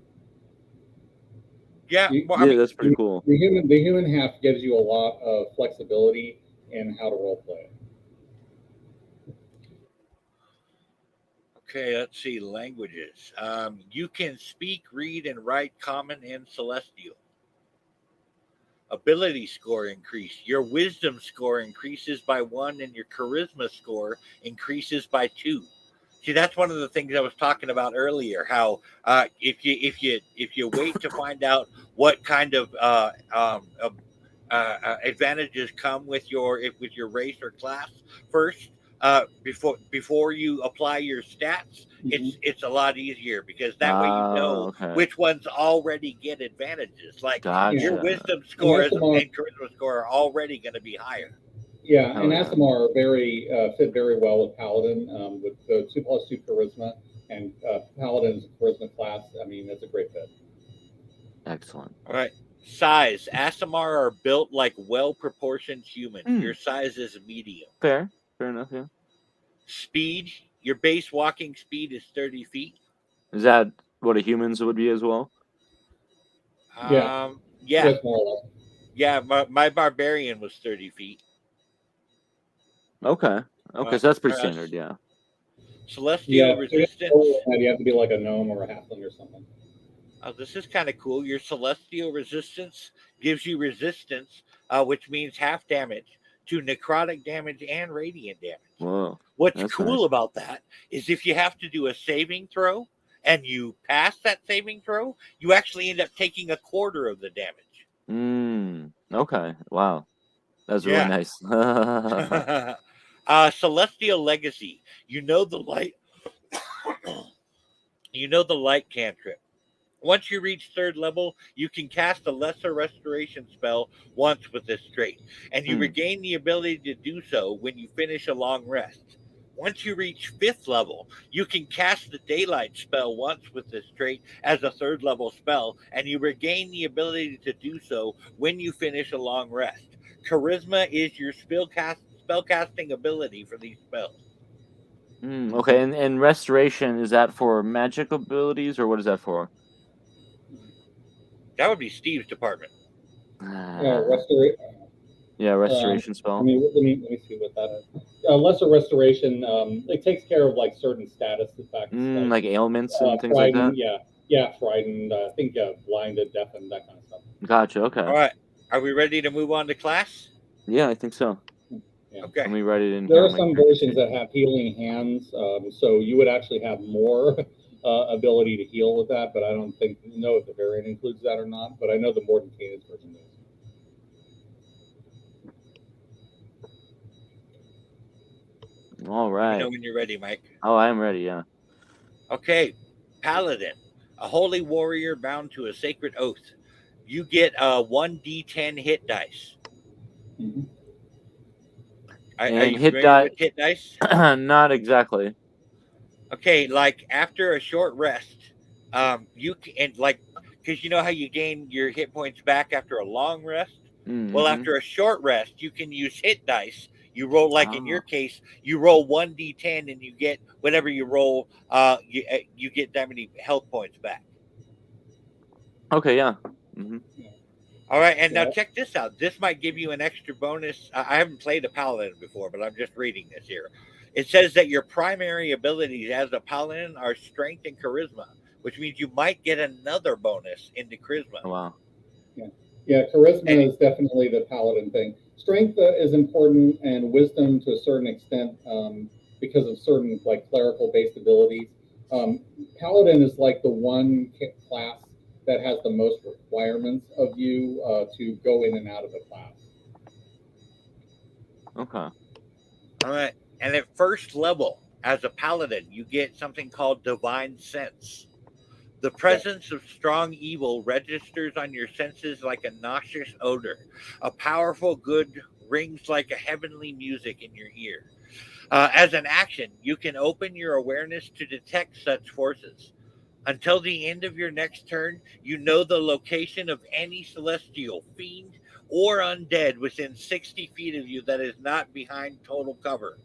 Yeah. You, Well, I Yeah, mean, that's pretty cool. the human half gives you a lot of flexibility in how to role play. okay. Let's see. Languages. You can speak, read, and write Common and Celestial. Ability score increase. Your wisdom score increases by 1, and your charisma score increases by 2. See, that's one of the things I was talking about earlier. How if you wait to find out what kind of advantages come with your race or class first, before you apply your stats, Mm-hmm. it's a lot easier, because that way you Ah, know okay. which ones already get advantages. Like Yeah, your Gotcha. wisdom and score Asimov, and charisma score are already going to be higher. yeah, Hell and yeah. Asimov are very fit very well with Paladin, with the 2+2 charisma, and Paladin's charisma class. I mean, that's a great fit. Excellent. All right. Size. Asimar are built like well proportioned humans. Hmm. Your size is medium. Fair. Fair enough, yeah. Speed. Your base walking speed is 30 feet. Is that what a humans would be as well? Yeah, Yeah. yes, more or less. Yeah. My barbarian was 30 feet. Okay. Okay, Uh, so that's pretty uh, standard, yeah. Celestial Yeah, to get resistance. over that, you have to be like a gnome or a halfling or something. This is kind of cool. Your celestial resistance gives you resistance, which means half damage to necrotic damage and radiant damage. Whoa. What's That's cool nice. about that is if you have to do a saving throw and you pass that saving throw, you actually end up taking a quarter of the damage. Okay. Wow. That's really Yeah. nice. Celestial legacy. You know the light. You know the light cantrip. Once you reach third level, you can cast a lesser restoration spell once with this trait, and you Hmm. regain the ability to do so when you finish a long rest. Once you reach fifth level, you can cast the daylight spell once with this trait as a third level spell, and you regain the ability to do so when you finish a long rest. Charisma is your spellcasting ability for these spells. Okay, and restoration, is that for magic abilities or what is that for? That would be Steve's department. Restoration. Yeah, restoration I spell. mean, let me see what that is. Lesser restoration. It takes care of like certain status effects, like Like ailments and things like that? frightened. Yeah, frightened. I think blinded, deafened, that kind of stuff. Gotcha, All okay. right. Are we ready to move on to class? Yeah, I think so. Yeah. Let Okay. me write it in There here are on my some character versions sheet. that have healing hands, so you would actually have more ability to heal with that. But I don't know if the variant includes that or not. But I know the Mordenkainen's version does. All Let me know right. when you're ready, Mike. Oh, I am ready, yeah. Okay. Paladin, a holy warrior bound to a sacred oath. You get a 1d10 hit dice. Mm-hmm. Are And you hit familiar die with hit dice? not exactly. Okay, like after a short rest, you can, and like, because you know how you gain your hit points back after a long rest. Well, Mm-hmm. after a short rest, you can use hit dice. You roll, like in your Ah, case, you roll 1d10 and you get whatever you roll. You get that many health points back. okay, yeah. Mm-hmm. All right, and now Yeah. check this out. This might give you an extra bonus. I haven't played a paladin before, but I'm just reading this here. It says that your primary abilities as a paladin are strength and charisma, which means you might get another bonus into charisma. Oh, wow. Yeah, And charisma is definitely the paladin thing. Strength is important, and wisdom to a certain extent, because of certain like clerical based abilities. Um, Paladin is like the one class that has the most requirements of you to go in and out of the class. Okay. all right, and at first level, as a paladin, you get something called divine sense. The Yeah. presence of strong evil registers on your senses like a nauseous odor. A powerful good rings like a heavenly music in your ear. As an action, you can open your awareness to detect such forces. Until the end of your next turn, you know the location of any celestial, fiend, or undead within 60 feet of you that is not behind total cover.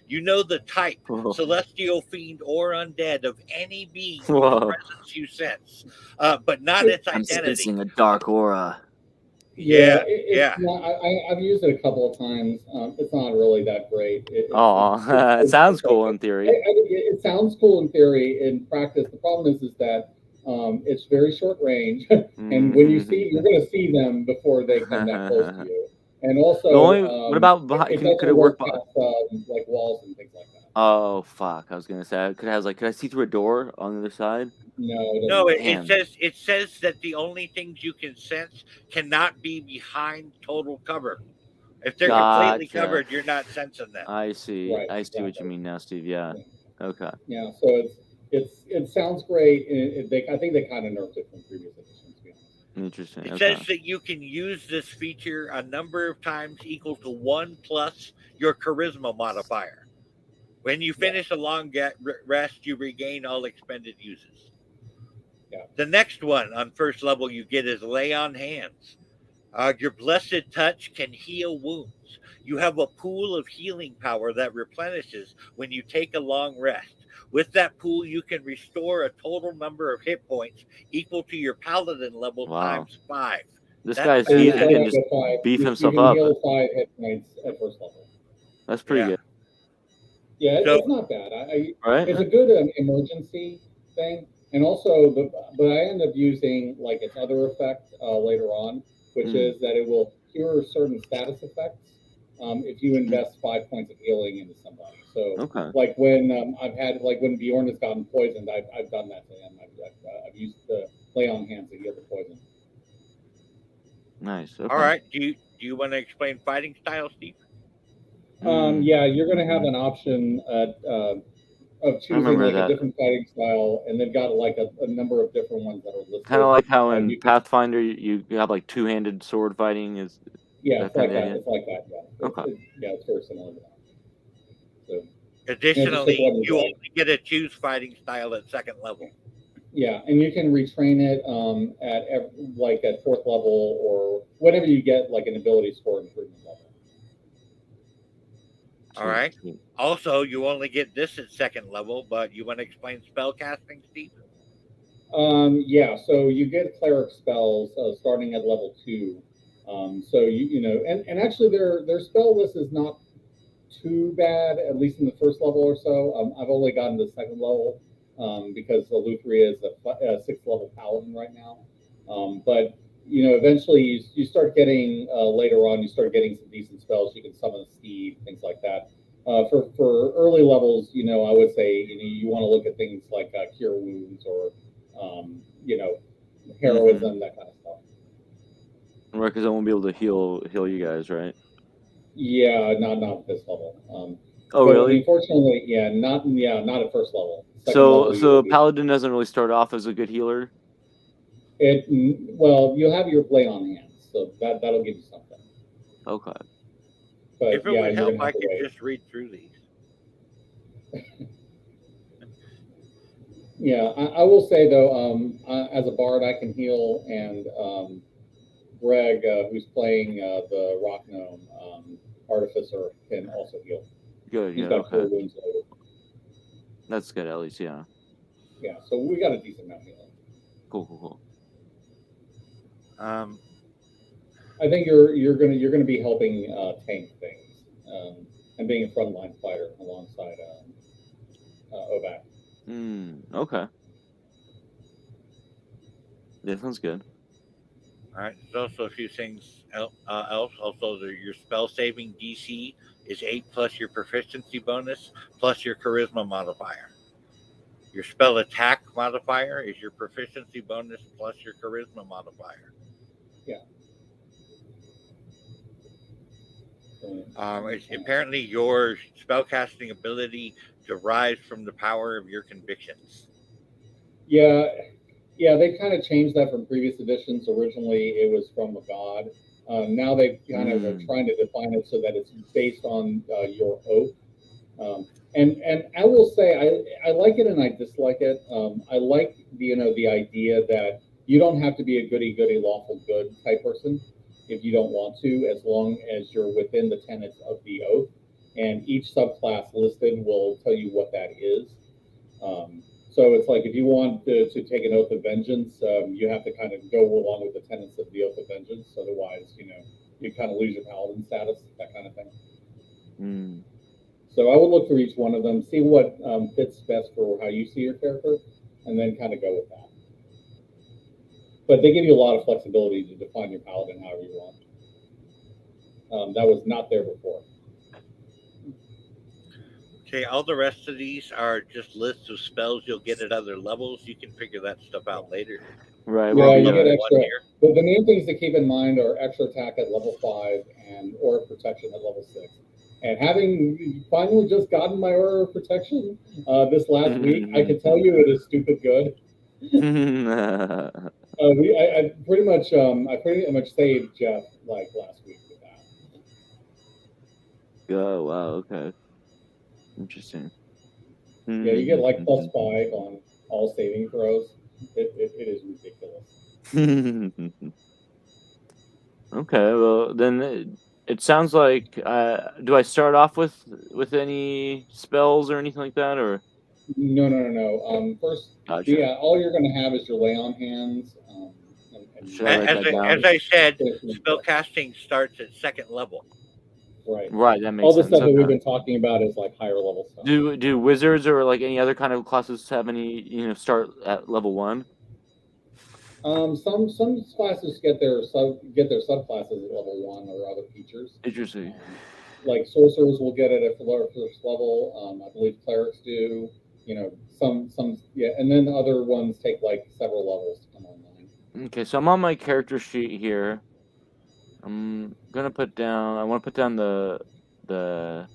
You know the type, Whoa. celestial, fiend, or undead of any being whose Whoa. presence you sense, but not its I'm identity. sensing a dark aura. Yeah, it's not. I've used it a couple of times. It's not really that great. Oh, it sounds cool in theory. It sounds cool in theory. In practice, the problem is that it's very short range, and when you see, you're going to see them before they come that close to you. And also, what about behind? it Could doesn't it work? work past like walls and things like that. Oh fuck! I was gonna say, could I see through a door on the other side? No, it Damn. says that the only things you can sense cannot be behind total cover. If they're completely Gotcha. covered, you're not sensing them. I see. Right, I see what you exactly. mean now, Steve. Yeah. Okay. Yeah, so it sounds great. I think they kind of nerfed it from previous editions, to be honest. Interesting. It Okay. says that you can use this feature a number of times equal to 1 plus your charisma modifier. When you finish a long rest, you regain all expended uses. Yeah. The next one on first level you get is Lay on Hands. Your blessed touch can heal wounds. You have a pool of healing power that replenishes when you take a long rest. With that pool, you can restore a total number of hit points equal to your paladin level times 5. This That's guy's badass. he start can off just with 5. beef You himself can up. heal 5 hit points at first level. That's pretty good. Yeah, So- it's not bad. Right? It's a good emergency thing, and also, but I end up using like its other effect later on, which is that it will cure certain status effects if you invest 5 points of healing into somebody. So, Okay. like when when Bjorn has gotten poisoned, I've done that to him. I've used the Lay on Hands to heal the poison. Nice. Okay. All right. Do you want to explain fighting style, Steve? Yeah, you're going to have an option of choosing remember like that. a different fighting style, and they've got like a number of different ones that are listed. Kind of like how in you can- Pathfinder you have like two-handed sword fighting. Is Yeah, that it's like kinda that. idea? It's like that. Yeah. Okay. It's very similar to that. So Additionally, one you you like. only get to choose fighting style at second level. yeah, and you can retrain it at fourth level or whenever you get like an ability score improvement level. All right. Sweet. Also, you only get this at second level, but you want to explain spell casting, Steve? Yeah, so you get cleric spells starting at level 2. So and actually their spell list is not too bad, at least in the first level or so. I've only gotten to the second level because Luthria is a 6th level paladin right now. But eventually you start getting later on, you start getting some decent spells. You can summon a steed, things like that. For early levels, I would say you want to look at things like cure wounds or heroism, that kind of stuff. Right, because I won't be able to heal you guys, right? Yeah, not at this level. Oh, but really? Unfortunately, not at first level. Second So level, you will be- Paladin doesn't really start off as a good healer. You'll have your Lay on Hands, so that'll give you something. Okay. But If it yeah, would you're help, gonna I have to could wait. just read through these. Yeah, I will say though, as a bard, I can heal, and Greg, who's playing the Rock Gnome Artificer, can also heal. Good. He's Yeah. got Okay. 4 wounds loaded. That's good. At least, yeah. Yeah, so we got a decent amount of healing. Cool. I think you're gonna be helping tank things and being a frontline fighter alongside Ovac. Okay. Yeah, sounds good. All right. There's also a few things else. Also, your spell saving DC is 8 plus your proficiency bonus plus your charisma modifier. Your spell attack modifier is your proficiency bonus plus your charisma modifier. Yeah. Apparently, your spellcasting ability derives from the power of your convictions. Yeah, they kind of changed that from previous editions. Originally, it was from a god. Now they kind of are trying to define it so that it's based on your oath. And I will say I like it and I dislike it. I like the idea that you don't have to be a goody goody lawful good type person if you don't want to, as long as you're within the tenets of the oath. And each subclass listed will tell you what that is. So it's like if you want to take an oath of vengeance, you have to kind of go along with the tenets of the oath of vengeance. Otherwise, you kind of lose your paladin status, that kind of thing. Mm. So I would look through each one of them, see what fits best for how you see your character, and then kind of go with that. But they give you a lot of flexibility to define your paladin however you want. That was not there before. Okay, all the rest of these are just lists of spells you'll get at other levels. You can figure that stuff out later. Right. Yeah, Well, you get Level extra. one here. The main things to keep in mind are extra attack at level 5 and aura protection at level 6. And having finally just gotten my aura of protection this last week, I can tell you it is stupid good. I pretty much saved Jeff like last week with that. Oh wow. Okay. Interesting. Yeah, you get like +5 on all saving throws. It is ridiculous. Okay. Well, then it sounds like. Do I start off with any spells or anything like that, or? No. First, Gotcha. yeah, all you're going to have is your lay on hands. Should I write As that down? I said, spell casting starts at second level. Right. Right. That makes All the sense. stuff that we've Okay. been talking about is like higher level stuff. Do wizards or like any other kind of classes have any start at level 1? Some classes get their subclasses at level 1 or other features. Interesting. Like sorcerers will get it at the lower first level. I believe clerics do. Some yeah, and then other ones take like several levels to come online. Okay, so I'm on my character sheet here. I'm gonna put down. I want to put down the the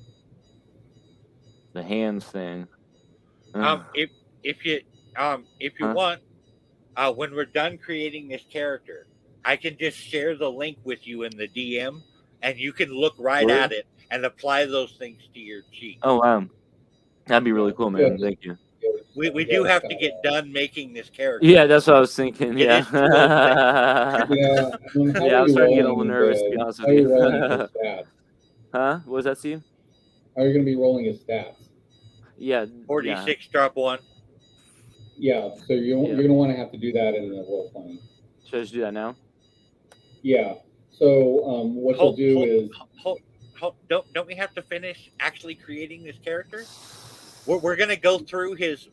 hands thing. If if you if you Huh? want, when we're done creating this character, I can just share the link with you in the DM, and you can look right Really? at it and apply those things to your sheet. Oh wow, that'd be Yeah, really cool, yeah, man. Thank you. We yeah, do just have kind to of, get done making this character. Yeah, that's what I was thinking. It is Yeah. 2:06. yeah. I mean, how Yeah, are I was you starting to get a little rolling nervous, to be honest how with are you. you rolling his stats? Huh? What was that, Steve? How are you going to be rolling his stats? Yeah, 46 drop 1. Yeah, so you're yeah. going to want to have to do that in the roll 20. Should I just do that now? Yeah. So what you'll do is Don't we have to finish actually creating this character? We're gonna go through his.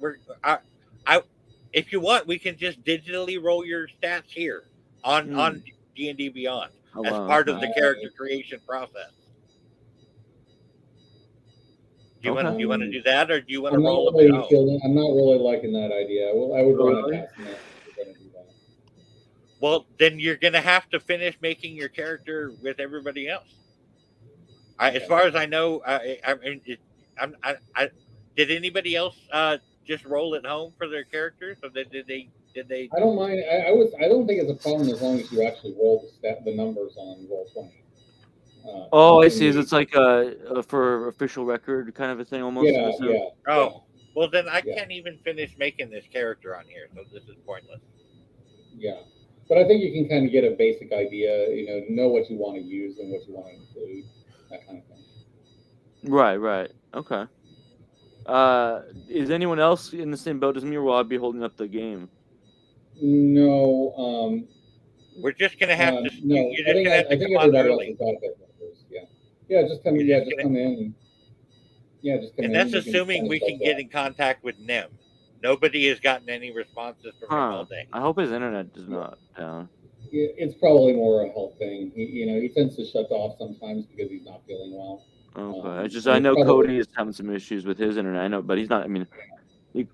I if you want, we can just digitally roll your stats here on D&D Beyond Oh as wow. part of Okay. the character creation process. Do you Okay. want to do that, or do you want to I'm not roll them really at home? I'm not really liking that idea. I would run it Really? past Nick if you're going to do that. Well, then you're gonna have to finish making your character with everybody else. As far as I know, I mean, did anybody else just roll at home for their characters, or did they? I don't mind. I don't think it's a problem as long as you actually roll the numbers on roll 20. Oh, I in see. the It's like for official record kind of a thing, almost in a sense. Oh, well then I Yeah. can't even finish making this character on here, so this is pointless. Yeah. But I think you can kind of get a basic idea, know what you want to use and what you want to include, that kind of thing. Right. Okay. Is anyone else in the same boat as me, or will I be holding up the game? No, We're just gonna have to. no. You're just gonna have I to think come on everybody else early, has got their numbers. Yeah. Yeah. Just come. You're Yeah. just Just gonna, come in. And, yeah. Just come and in. that's You can assuming kind of we start can get that. in contact with Nim. Nobody has gotten any responses from him all day. I hope his internet is not down. It's probably more a health thing. He tends to shut off sometimes because he's not feeling well. Okay. I know Cody is having some issues with his internet. I know, but he's not. I mean,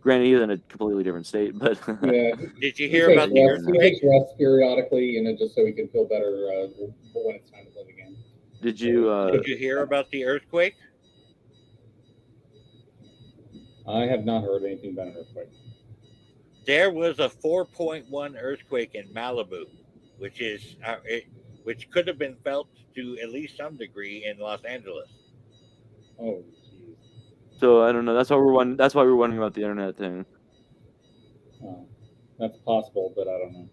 granted, he's in a completely different state. But Yeah. Did you hear about the He earthquake? takes rest periodically, just so he can feel better when it's time to live again. Did you hear about the earthquake? I have not heard anything about an earthquake. There was a 4.1 earthquake in Malibu, which could have been felt to at least some degree in Los Angeles. Oh, geez. So I don't know. That's why we're wondering about the internet thing, That's possible, but I don't know.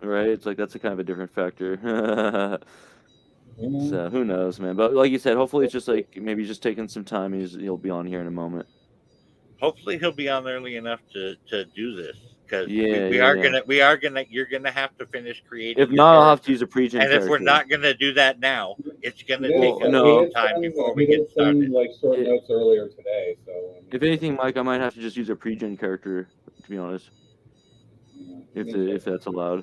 right? It's like that's a kind of a different factor. You know? So who knows, man? But like you said, hopefully it's just like maybe just taking some time. He'll be on here in a moment. Hopefully he'll be on early enough to do this, because Yeah, we yeah, are yeah. gonna you're gonna have to finish creating If your not, I'll have to character. use a pre-gen And if we're character. not gonna do that now, it's gonna He did, take Well, us he some no. did time send, before we he get did started. send like short It, notes earlier today, so I mean, if anything, Mike, I might have to just use a pre-gen character, to be honest, me too. if that's allowed.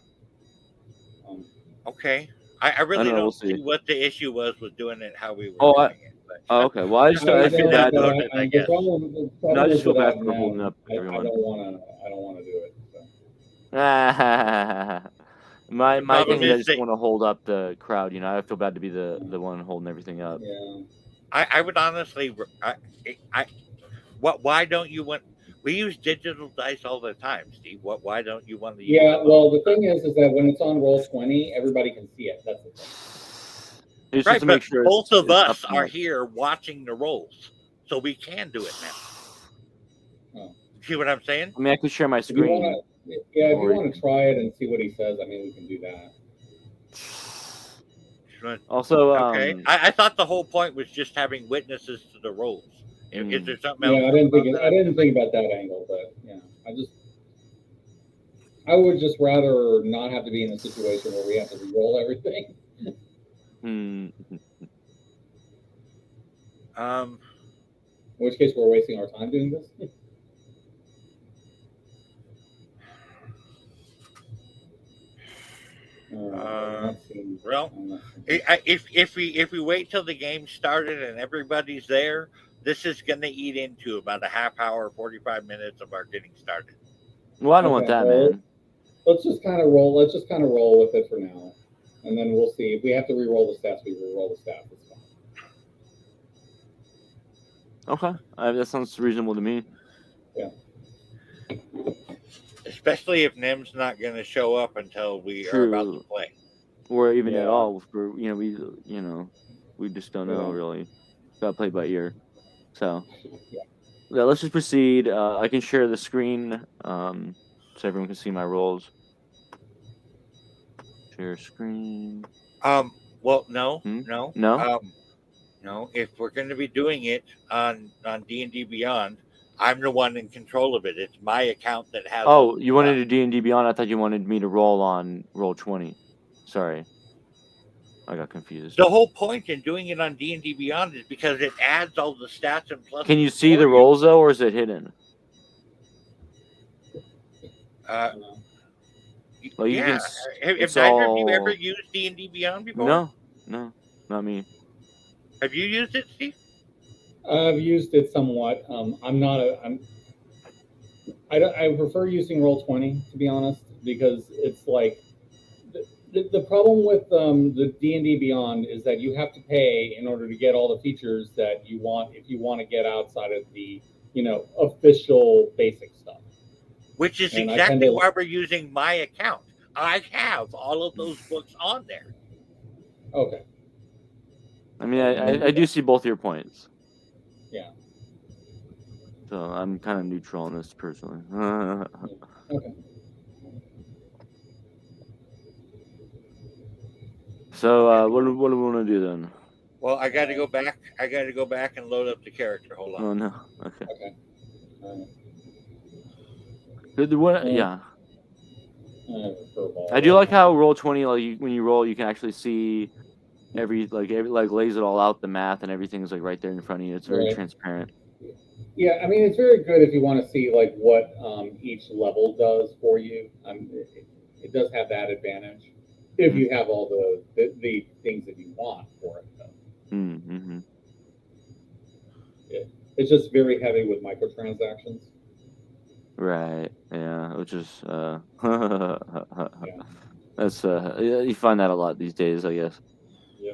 Um, Okay. I I don't really know. We'll don't see. see what the issue was with doing it how we were Oh, doing it. oh, But okay. Well, I I feel don't, bad. noted, I the guess. problem, No, I is just feel bad without for holding them, up I everyone. don't want to do it. So. my The thing problem is I is just that want to hold up the crowd. I feel bad to be the one holding everything up. Yeah. I would honestly why don't you want we use digital dice all the time, Steve. Why don't you want to use Yeah, them all well, the the time? thing is that when it's on Roll20, everybody can see it. That's the thing. It's just Right, to but make sure both of it's up us and are up. here watching the rolls, so we can do it now. Oh. See what I'm saying? I mean, I could share my If you screen. want to, if you want to try it and see what he says, I mean, we can do that. Also, Okay. I thought the whole point was just having witnesses to the rolls. Is there something else? Yeah, I didn't think about that angle, but yeah, I would just rather not have to be in a situation where we have to re-roll everything. Hmm. In which case, we're wasting our time doing this. Well, if we wait till the game started and everybody's there, this is going to eat into about a half hour, 45 minutes of our getting started. Well, I don't want that, man. Let's just kind of roll. Let's just kind of roll with it for now, and then we'll see if we have to re-roll the stats. We re-roll the stats. It's fine. Okay, that sounds reasonable to me. Yeah. Especially if Nim's not going to show up until we are about to play, or even at all. For we just don't know really. Got to play by ear. So yeah, let's just proceed. I can share the screen so everyone can see my rolls. Share screen. Well, no. No. If we're going to be doing it on D&D Beyond, I'm the one in control of it. It's my account that has. Oh, you wanted to D&D Beyond? I thought you wanted me to roll on Roll20. Sorry, I got confused. The whole point in doing it on D&D Beyond is because it adds all the stats and pluses. Can you see the rolls though, or is it hidden? Well, you can. Have either of you ever used D&D Beyond before? No, not me. Have you used it, Steve? I've used it somewhat. I prefer using Roll20, to be honest, because it's like the problem with the D&D Beyond is that you have to pay in order to get all the features that you want if you want to get outside of the official basic stuff. Which is exactly why we're using my account. I have all of those books on there. Okay. I mean, I do see both your points. Yeah. So I'm kind of neutral on this personally. Okay. So what do we want to do then? Well, I got to go back. I got to go back and load up the character. Hold on. Oh no. Okay. Yeah. I do like how Roll20, like when you roll, you can actually see every lays it all out, the math and everything's like right there in front of you. It's very transparent. Yeah, I mean, it's very good if you want to see like what each level does for you. It does have that advantage if you have all the things that you want for it. Mm-hmm. It's just very heavy with microtransactions. Right. Yeah. Which is that's you find that a lot these days, I guess. Yeah.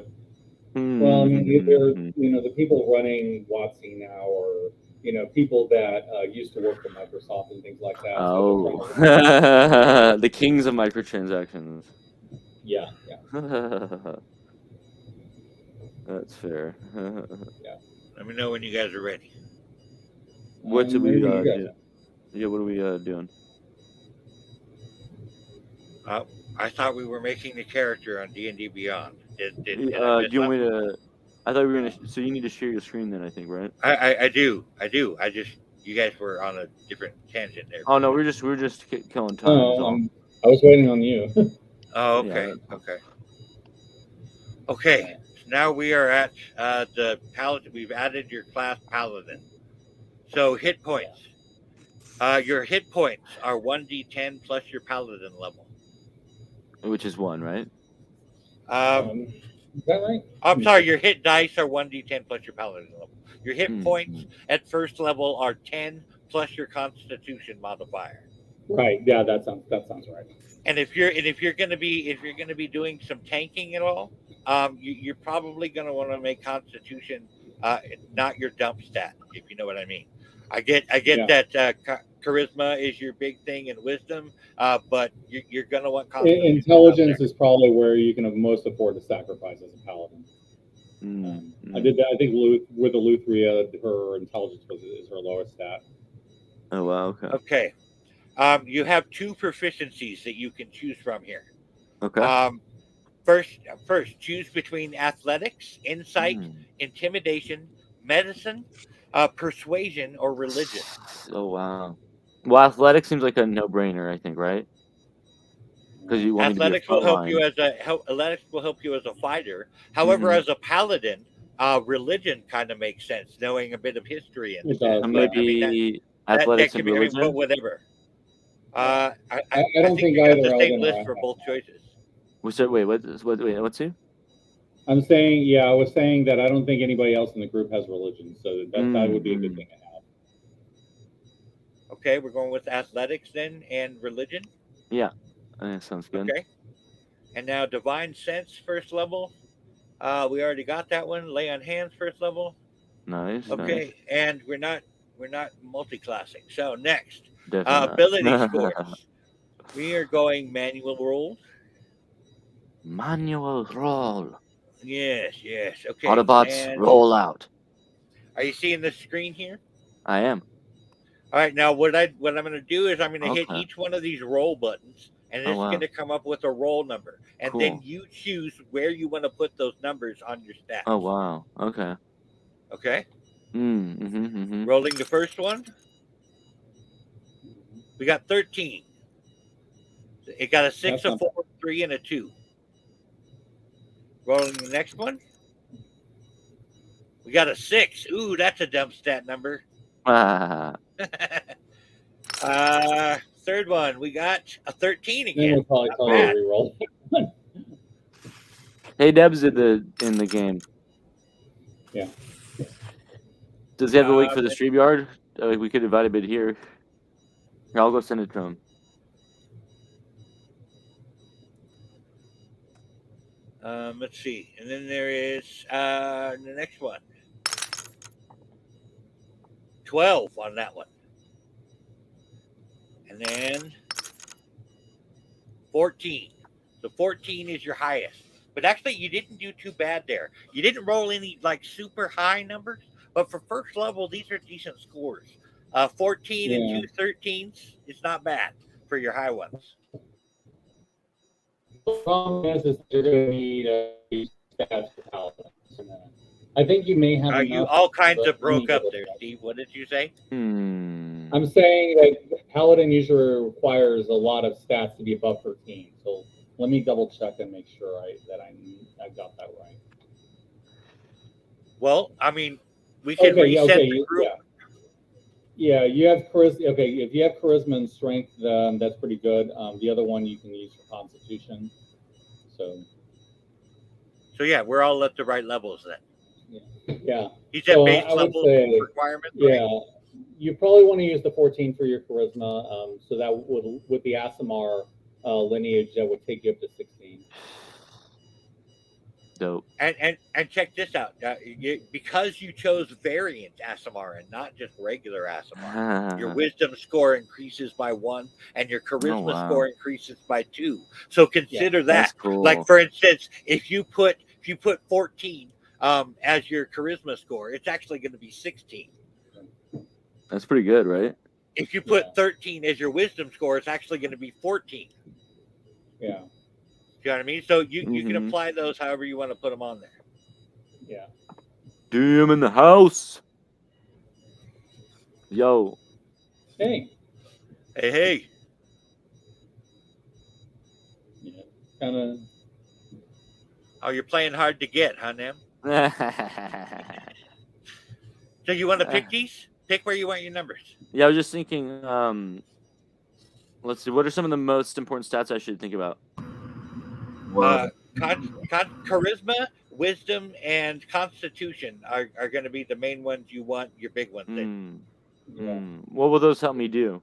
Well, I mean, either the people running WotC now, or people that used to work for Microsoft and things like that. Oh, the kings of microtransactions. Yeah. That's fair. Yeah. Let me know when you guys are ready. What do we Maybe you guys do? Yeah, what are we doing? I thought we were making the character on D&D Beyond. Did I Do miss you want me something? to? I thought we were gonna. So you need to share your screen then, I think, right? I do. I just you guys were on a different tangent there Oh for a no, minute. we're just killing time. Is No, all. I was waiting on you. Oh, Yeah. okay. Okay. So now we are at the paladin. We've added your class paladin. So hit points. Your hit points are 1d10 plus your paladin level. Which is 1, right? Is that right? I'm sorry, your hit dice are 1d10 plus your paladin level. Your hit points at first level are 10 plus your constitution modifier. Right. Yeah, that sounds right. And if you're gonna be doing some tanking at all, you're probably gonna want to make constitution not your dump stat, if you know what I mean. I get that charisma is your big thing and wisdom, but you're gonna want constitution. Intelligence is probably where you can most afford to sacrifice as a paladin. I did that. I think with Eleutheria, her intelligence is her lowest stat. Oh wow. Okay. Okay. You have 2 proficiencies that you can choose from here. Okay. First, choose between athletics, insight, intimidation, medicine, persuasion, or religion. Oh wow. Well, athletics seems like a no-brainer, I think, right? Because you want me to be a Athletics will help you frontline. athletics will help you as a fighter. However, as a paladin, religion kind of makes sense, knowing a bit of history in It it. does. So Yeah. maybe That athletics can and be. I mean, but religion. whatever. I I don't think think we got either the same Eldon or I list for have both that. choices. Wait, what's he? I'm saying, yeah, I was saying that I don't think anybody else in the group has religion, so that would be a good thing to have. Okay, we're going with athletics then and religion. Yeah, I think that sounds good. Okay. And now divine sense first level. We already got that one. Lay on hands first level. Nice. Okay, and we're not multi-classing. So next, Definitely ability not. scores. We are going manual rolls. Manual roll. Yes. Okay. Autobots, And roll out. are you seeing the screen here? I am. All right. Now what I'm going to do is I'm going to hit Okay. each one of these roll buttons, and Oh it's going wow. to come up with a roll number, and then Cool. you choose where you want to put those numbers on your stats. Oh wow. Okay. Okay. Mm-hmm. Rolling the first one. We got 13. It got a 6, a 4, 3, and a 2. Rolling the next one. We got a 6. Ooh, that's a dump stat number. Third one, we got a 13 again. Then we'll probably tell you to re-roll. Hey, Deb's in the game. Yeah. Does he have the link for the StreamYard? We could invite him in here. Here, I'll go send it to him. Let's see. And then there is the next one. 12 on that one. And then 14. So 14 is your highest. But actually, you didn't do too bad there. You didn't roll any like super high numbers. But for first level, these are decent scores. 14 and 2 13s is not bad for your high ones. The problem is you're going to need stats for paladins. I think you may have enough. You all kinds of broke up there, Steve. What did you say? I'm saying that paladin usually requires a lot of stats to be above 13. So let me double check and make sure that I got that right. Well, I mean, we can reset the group. Yeah, you have charisma. Okay, if you have charisma and strength, that's pretty good. The other one you can use for constitution. So yeah, we're all at the right levels then. Yeah. You said base level requirements. Yeah, right? You probably want to use the 14 for your charisma. So that would, with the Aasimar lineage, that would take you up to 16. Dope. And check this out. Because you chose variant Aasimar and not just regular Aasimar, your wisdom score increases by 1, and your charisma score increases by 2. So consider that. That's cool. Like for instance, if you put 14 as your charisma score, it's actually going to be 16. That's pretty good, right? If you put Yeah. 13 as your wisdom score, it's actually going to be 14. Yeah. Do you know what I mean? So you can Mhm. apply those however you want to put them on there. Yeah. DM in the house. Yo. Hey. Hey. Yeah. Kind of. Oh, you're playing hard to get, huh, Nim? Yeah, So you want to pick these? Pick where you want your numbers. I was just thinking, let's see, what are some of the most important stats I should think about? Charisma, wisdom, and constitution are going to be the main ones you want your big ones in. Yeah. What will those help me do?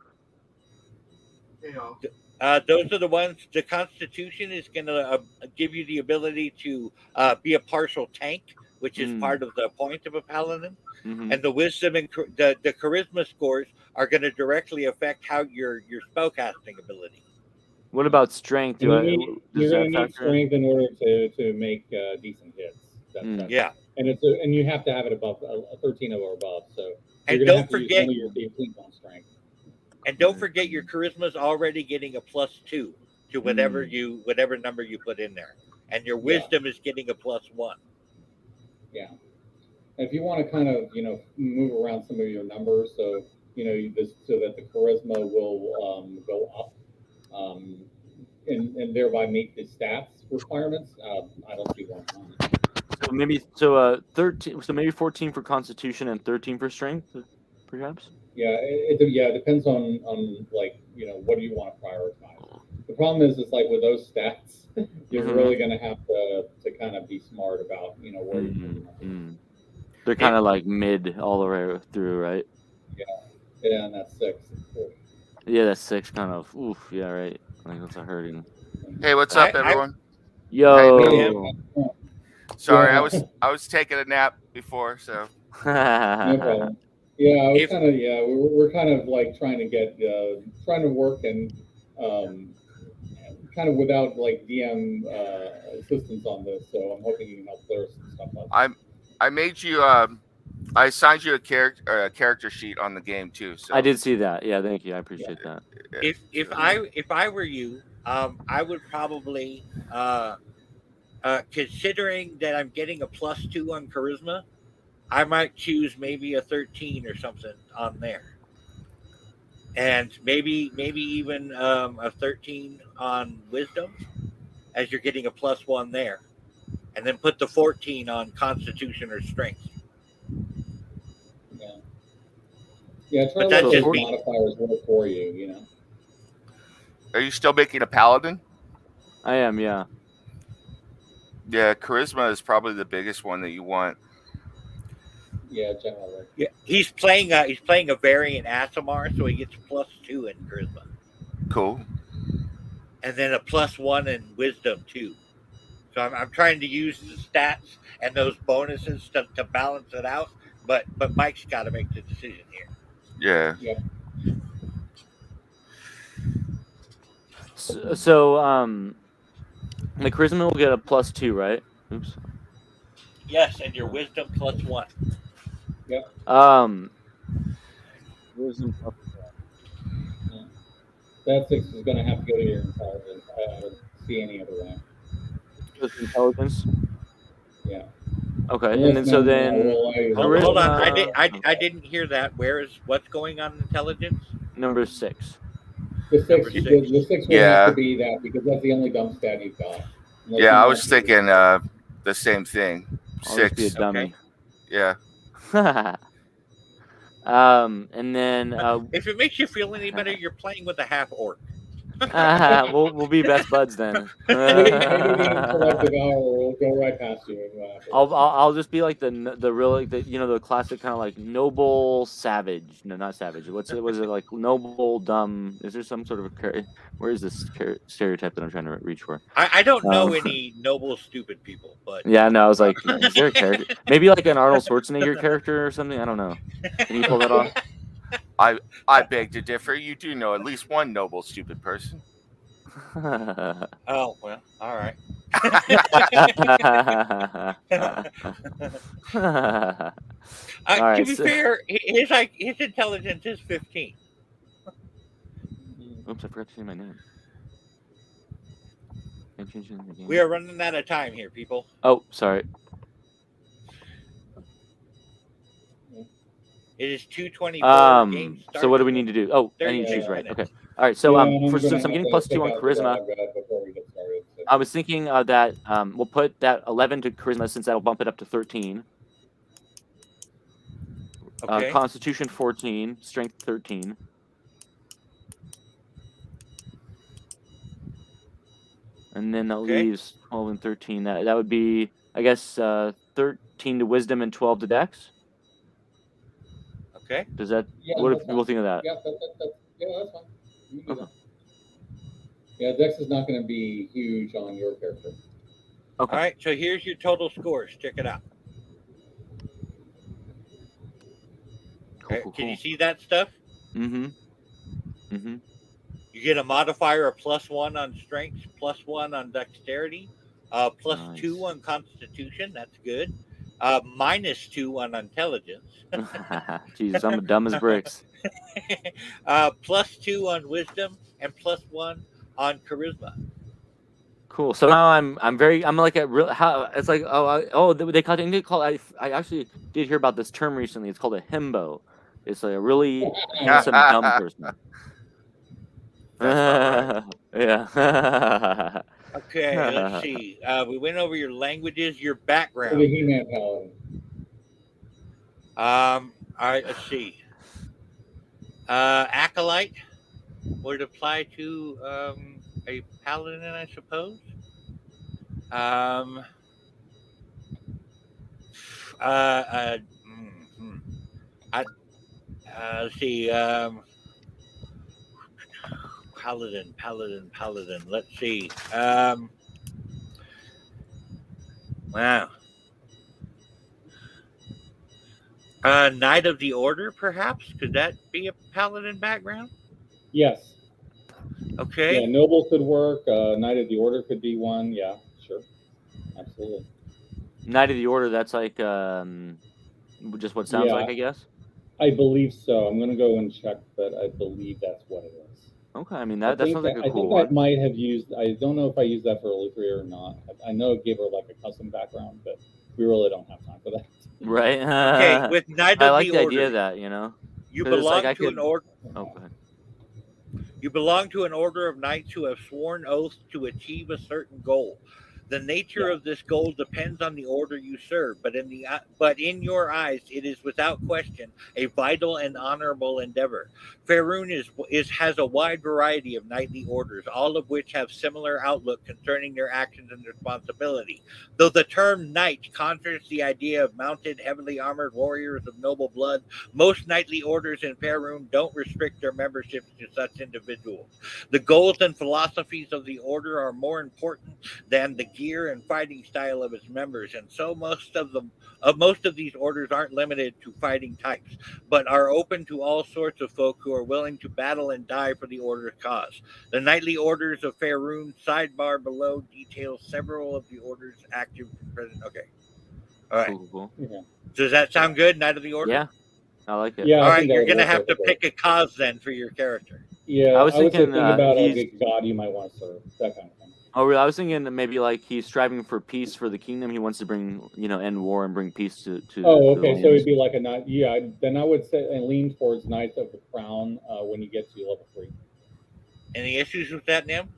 Those are the ones. The constitution is going to give you the ability to be a partial tank, which is part of the point of a paladin. Mm-hmm. And the wisdom and the charisma scores are going to directly affect how your spellcasting ability. What about strength? And Does you're that going to need factor in? strength in order to make decent hits. Yeah. And and you have to have it above a 13 or above. So And you're going to have to use one of your D8 on strength. And don't forget your charisma is already getting a +2 to whatever number you put in there, and your wisdom is getting a +1. Yeah. And if you want to kind of move around some of your numbers, so so that the charisma will go up, and thereby meet the stats requirements, I don't see one. So 13. So maybe 14 for Constitution and 13 for Strength, perhaps. Yeah, it depends on like what do you want to prioritize. The problem is like with those stats, you're really going to have to kind of be smart about where you put them. They're kind of like mid all the way through, right? Yeah, and that's 6. Yeah, that's 6 kind of. Oof, yeah, right. I think that's a hurting. Hey, what's up, everyone? Yo. Sorry, I was taking a nap before, so. No problem. Yeah, I was kind of we're kind of like trying to work and kind of without like DM assistance on this, so I'm hoping you can help clear some stuff up. I made you I assigned you a character sheet on the game too. So I did see that. Yeah, thank you. I appreciate that. If I were you, I would probably considering that I'm getting a +2 on charisma, I might choose maybe a 13 or something on there, and maybe even a 13 on wisdom, as you're getting a +1 there, and then put the 14 on constitution or strength. Yeah, try to let those modifiers work for you. Are you still making a paladin? I am, yeah. Yeah, charisma is probably the biggest one that you want. Yeah, generally. Yeah, he's playing a variant Asimar, so he gets +2 in charisma. Cool. And then a +1 in wisdom too. So I'm trying to use the stats and those bonuses to balance it out. But Mike's got to make the decision here. Yeah. Yep. So the charisma will get a +2, right? Oops. Yes, and your wisdom +1. Yep. Wisdom +1. Yeah. That 6 is going to have to go to your intelligence. I don't see any other way. Just intelligence. Yeah. Okay, and then hold on. I didn't hear that. What's going on in intelligence? Number 6. The 6 will have to be that because that's the only dumb stat you've got. Yeah, I was thinking the same thing. I'll 6. Just be a dummy. Okay. Yeah. And then if it makes you feel any better, you're playing with a half orc. we'll be best buds then. Maybe the collective hour will go right past you. I'll just be like the real the classic kind of like noble savage. No, not savage. Was it like noble dumb? Is there some sort of where is this stereotype that I'm trying to reach for? I don't know any noble stupid people, but yeah, no, I was like, is there a character? Maybe like an Arnold Schwarzenegger character or something. I don't know. Can you pull that off? I beg to differ. You do know at least one noble stupid person. Oh, well, all right. All right, to be so- fair, his intelligence is 15. Oops, I forgot to say my name. Can I change it in the game? We are running out of time here, people. Oh, sorry. It is 2:24. Game starts. So what do we need to do? Oh, I need to 36 choose right. minutes. Okay. All right. So Yeah, and for gonna since I'm have getting to plus take 2 on out the charisma, dog before we get started. So. I was thinking that we'll put that 11 to charisma since that'll bump it up to 13. Okay. Constitution 14, strength 13. And then that Okay. leaves 12 and 13. That would be, I guess, 13 to wisdom and 12 to dex. Okay. Does that? Yeah, What that's if people think of that? Yeah, that's fine. You can do Okay. that. Yeah, Dex is not going to be huge on your character. Okay. All right. So here's your total scores. Check it out. Cool, Okay. cool, Can you cool. see that stuff? Mm-hmm. Mm-hmm. You get a modifier of +1 on strength, +1 on dexterity, +2 Nice. on constitution. That's good. -2 on intelligence. Jesus, I'm dumb as bricks. +2 on wisdom and +1 on charisma. Cool. So now I'm like a real how it's like they call I actually did hear about this term recently. It's called a himbo. It's like a really handsome dumb person. That's about Yeah. Okay, let's see. We went over your languages, your For the background. He-Man paladin. All right, let's see. Acolyte would apply to a paladin, I suppose. Let's see. Paladin. Let's see. Wow. Knight of the Order, perhaps? Could that be a paladin background? Yes. Okay. Yeah, noble could work. Knight of the Order could be one. Yeah, sure. Absolutely. Knight of the Order, that's like just what it sounds Yeah. like, I guess. I believe so. I'm going to go and check, but I believe that's what it is. Okay, I mean that sounds like a cool I one. might have used. I don't know if I used that for Olithria or not. I know it gave her like a custom background, but we really don't have time for that. Right? Okay, with Knight I of like the the Order, idea of that, you know. you 'Cause it's belong like to an order. Oh, go ahead. You belong to an order of knights who have sworn oaths to achieve a certain goal. The nature of this goal depends on the order you serve, but in your eyes, it is without question a vital and honorable endeavor. Faerun has a wide variety of knightly orders, all of which have similar outlook concerning their actions and responsibility. Though the term knight conjures the idea of mounted, heavily armored warriors of noble blood, most knightly orders in Faerun don't restrict their memberships to such individuals. The goals and philosophies of the order are more important than the gear and fighting style of its members, and so most of these orders aren't limited to fighting types, but are open to all sorts of folk who are willing to battle and die for the order's cause. The knightly orders of Faerun, sidebar below, details several of the orders active present. Okay, all right. Cool. Yeah. Does that sound good, Knight of the Order? Yeah, I like it. Yeah. All I right, think that you're would gonna work have to perfectly. pick a cause then for your character. Yeah, I was would say thinking, think about he's- a god you might want to serve. That kind of thing. Oh, really? I was thinking that maybe like he's striving for peace for the kingdom. He wants to bring, end war and bring peace to. Oh, to okay. the So lands. it'd be like a knight. Yeah, then I would say and lean towards Knights of the Crown when you get to level 3. Any issues with that, Nim?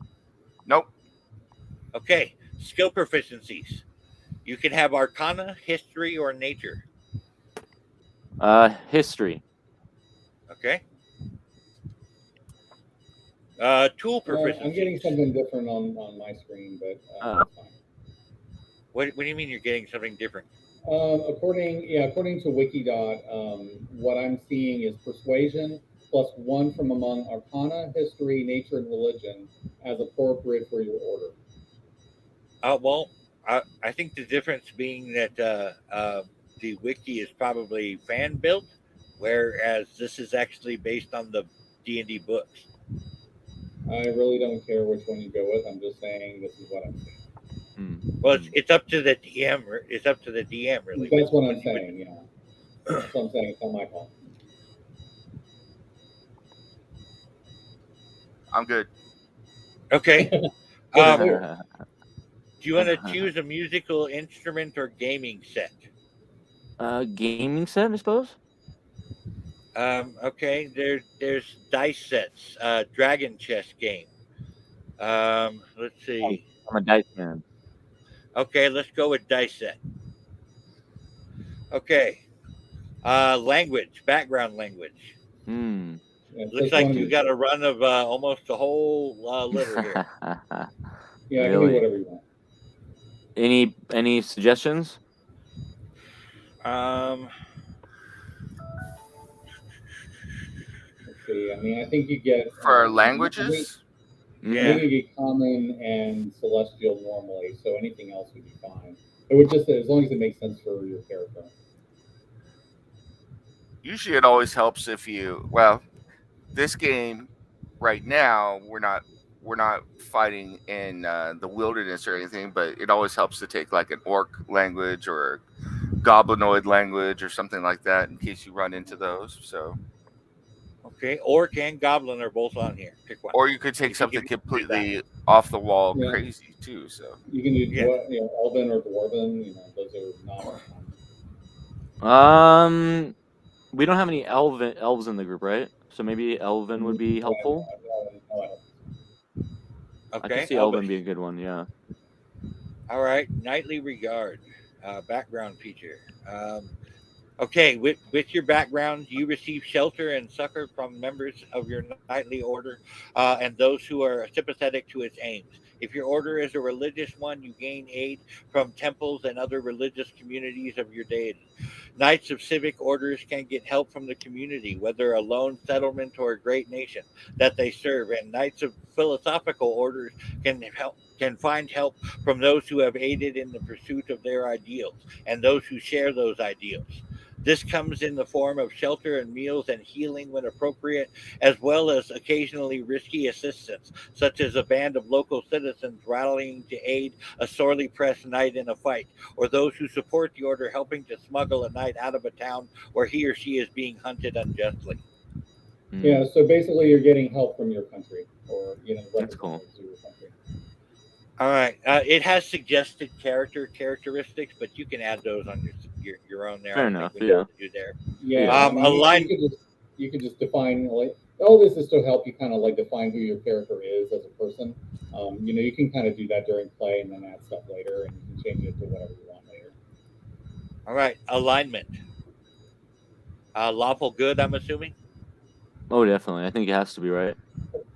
Nope. Okay, skill proficiencies. You can have Arcana, History, or Nature. History. Okay. Tool proficiencies. I'm getting something different on my screen, but that's fine. What do you mean you're getting something different? According to Wikidot, what I'm seeing is persuasion +1 from among Arcana, History, Nature, and Religion as appropriate for your order. Well, I think the difference being that the wiki is probably fan built, whereas this is actually based on the D&D books. I really don't care which one you go with. I'm just saying this is what I'm saying. Well, it's up to the DM. It's up to the DM, really. That's what I'm saying. Yeah. That's what I'm saying. It's not my fault. I'm good. Okay. It's Do clear. you want to choose a musical instrument or gaming set? Gaming set, I suppose. Okay. There's dice sets. Dragon chess game. Let's see. I'm a dice man. Okay, let's go with dice set. Okay. Language, background language. Hmm. Yeah, Looks just like one you of got a run of almost a whole litter here. Yeah, I can do Really? whatever you want. Any suggestions? Um, Let's see. I mean, I think you get. For I languages, yeah. think you get common and celestial normally, so anything else would be fine. It would just, as long as it makes sense for your character. usually it always helps if you. Well, this game right now we're not fighting in the wilderness or anything, but it always helps to take like an orc language or a goblinoid language or something like that in case you run into those. So, Okay. Orc and goblin are both on here. Pick one. or you could take If you something can do that. completely off the wall, Yeah. crazy too. So, You can do Yeah. Elven or Dwarven. Those are not. We don't have any elves in the group, right? So maybe Elven would be helpful. No, I don't. I can Okay. see Elven be a good one. Yeah. All right. Nightly regard. Background feature. Okay, with your background, you receive shelter and succor from members of your nightly order and those who are sympathetic to its aims. If your order is a religious one, you gain aid from temples and other religious communities of your deity. Knights of civic orders can get help from the community, whether a lone settlement or a great nation that they serve. And knights of philosophical orders can find help from those who have aided in the pursuit of their ideals and those who share those ideals. This comes in the form of shelter and meals and healing when appropriate, as well as occasionally risky assistance, such as a band of local citizens rallying to aid a sorely pressed knight in a fight, or those who support the order helping to smuggle a knight out of a town where he or she is being hunted unjustly. Yeah, so basically you're getting help from your country, or That's cool. representatives of your country. All right. It has suggested characteristics, but you can add those on your own there. Fair I don't enough, think we yeah. need to do there. Yeah, Yeah. I mean, Align. you could just define, like, all this is to help you kind of like define who your character is as a person. You can kind of do that during play and then add stuff later, and you can change it to whatever you want later. All right. Alignment. Lawful good, I'm assuming. Oh, definitely. I think it has to be right.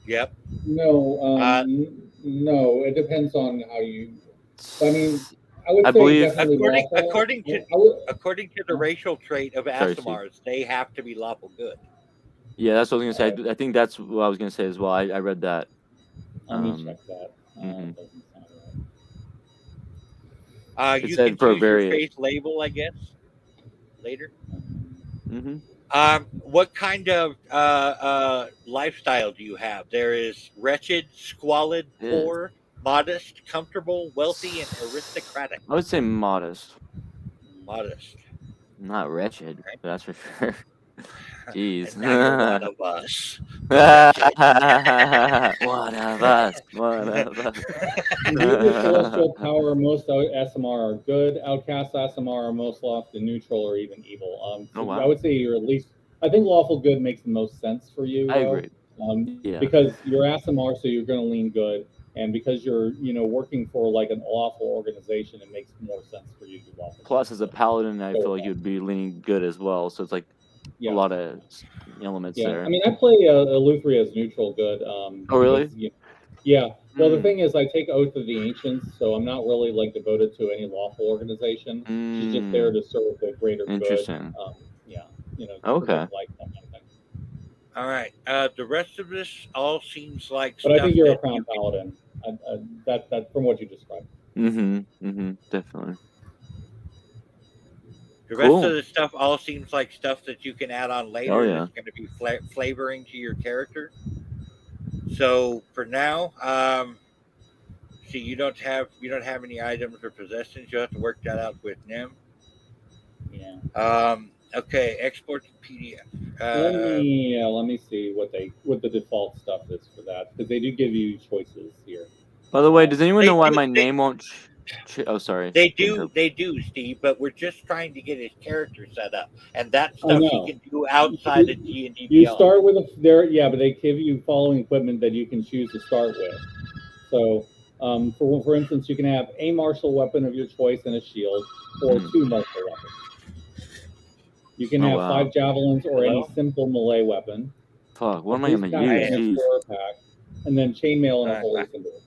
Yep. No, Uh, no, it depends on how you. I mean, I would I say believe. definitely lawful. according to I would, according to the racial trait of Sorry, Steve. Asimars, they have to be lawful good. Yeah, that's what I was gonna say. I think that's what I was gonna say as well. I read that. let me check that. Mhm. Doesn't sound right. It You said can for choose your various. faith label, I guess, later. Mm-hmm. What kind of lifestyle do you have? There is wretched, squalid, Yeah. poor, modest, comfortable, wealthy, and aristocratic. I would say modest, Modest. not wretched. Okay. That's for sure. Jeez. And now you're one of us. One of us. One of us. Neither celestial power or most SMR are good. Outcast SMR are most lost and neutral or even evil. So Oh, wow. I would say you're at least. I think lawful good makes the most sense for you. I though. agree. Yeah. Because you're SMR, so you're going to lean good, and because you're working for like an lawful organization, it makes more sense for you to do lawful. Plus, as a paladin, I So, feel like you'd be leaning good as well. So it's like yeah. a lot of elements Yeah, there. I mean, I play Eleutheri as neutral good. Oh, really? Because, yeah. Well, the Mm. thing is, I take Oath of the Ancients, so I'm not really like devoted to any lawful organization. She's just there to serve the greater Interesting. good. Yeah, Okay. like that kind of thing. All right. The rest of this all seems like But I stuff think you're a that crown paladin. That from what you described. Definitely. the rest Cool. of the stuff all seems like stuff that you can add on later. Oh, yeah. That's going to be flavoring to your character. So for now, see, you don't have any items or possessions. You have to work that out with Nim. Yeah. Okay, export to PDF. Let me see what the default stuff is for that, because they do give you choices here. By the way, does anyone They know why do- my they- name won't? Oh, sorry. They do, Steve. But we're just trying to get his character set up, and that I stuff he know. can do outside of D&D You Beyond. start with but they give you following equipment that you can choose to start with. So, for instance, you can have a martial weapon of your choice and a shield, or 2 martial weapons. You can have 5 javelins or any simple melee weapon. Fuck, what am I police gonna pack use? and Jeez. explorer pack, and then chainmail and a holy symbol.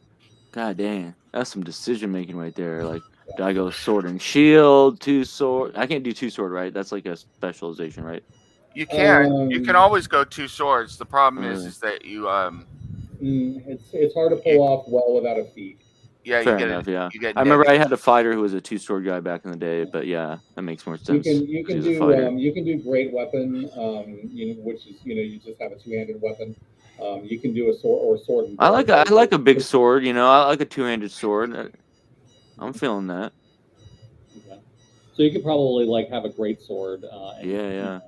God dang, that's some decision making right there. Like, do I go sword and shield, 2 sword? I can't do 2 sword, right? That's like a specialization, right? You can always go 2 swords. The problem is that you it's hard to pull off well without a feat. Yeah, fair enough. Yeah, you get I remember I negative. had a fighter who was a 2 sword guy back in the day, but yeah, that makes more sense. You can He's a fighter. do great weapon, which is you just have a 2-handed weapon. You can do a sword. And I like a big sword. I like a 2-handed sword. I'm feeling that. Okay. So you could probably have a great sword. Yeah.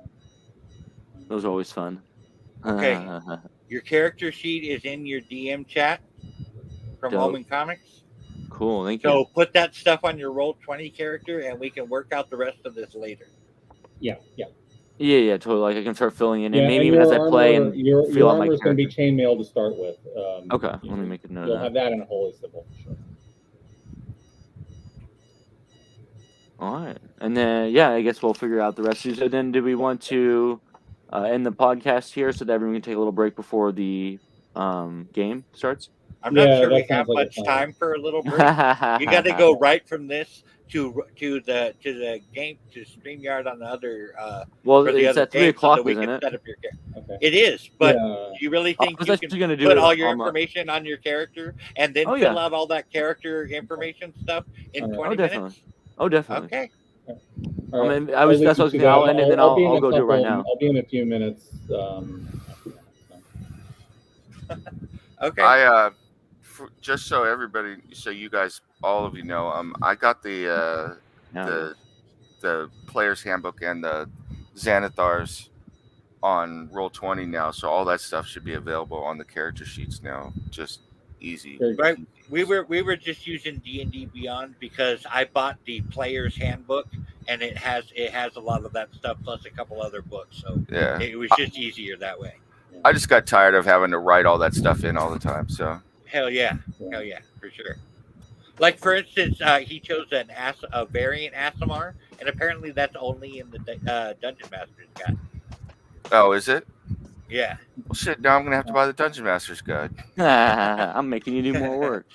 Those are always fun. Okay. Your character sheet is in your DM chat from Dope. Roman Comics. Cool, thank you. So put that stuff on your Roll20 character, and we can work out the rest of this later. Yeah, totally. Like I can start filling in, and maybe and as I play and your feel out my armor is going to be character. chainmail to start with. Okay, let me make a note You'll of that. have that in a holy symbol for sure. All right, and then I guess we'll figure out the rest of these. So then, do we want to end the podcast here so that everyone can take a little break before the game starts? I'm not sure we have much time for a little break. You got to go right from this to the game to StreamYard on the other. Well, for the it's other at 3 game o'clock, so that we isn't can it? set up your character. Okay. It is, but do you really think you can put all your information on your character and then fill out all that character information stuff in 20 minutes? Oh, definitely. Okay. All right. That's what I was thinking. I'll end it, then I'll go do it right now. I'll be in a few minutes. Okay. Just so everybody, so you guys, all of you know, I got the player's handbook and the Xanathars on Roll20 now, so all that stuff should be available on the character sheets now. Just easy. Right. We were just using D&D Beyond because I bought the player's handbook and it has a lot of that stuff plus a couple other books, so yeah, it was just easier that way. I just got tired of having to write all that stuff in all the time. So hell yeah, for sure. Like for instance, he chose a variant Asimar, and apparently that's only in the Dungeon Master's Guide. Oh, is it? Yeah. Well, shit. Now I'm gonna have to buy the Dungeon Master's Guide. I'm making you do more work.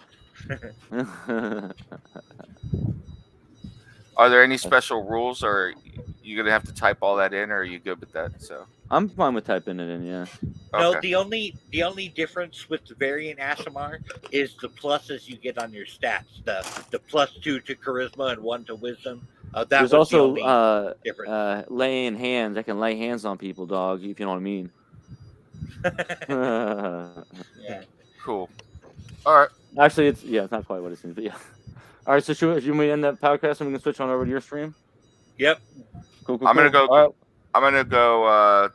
Are there any special rules, or you gonna have to type all that in, or are you good with that? So I'm fine with typing it in. Yeah. No, the only difference with the variant Asimar is the pluses you get on your stats. The +2 to charisma and 1 to wisdom. There's also laying hands. I can lay hands on people, dog. If you know what I mean. Yeah. Cool. All right. Actually, it's not quite what it seems, but yeah. All right, so should we end that podcast and we can switch on over to your stream? Yep. Cool. I'm gonna go. Right. I'm gonna go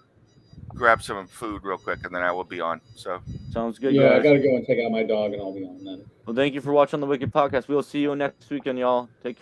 grab some food real quick, and then I will be on. So sounds good. Yeah, guys. I gotta go and take out my dog, and I'll be on then. Well, thank you for watching the Wikid podcast. We'll see you next weekend, y'all. Take care.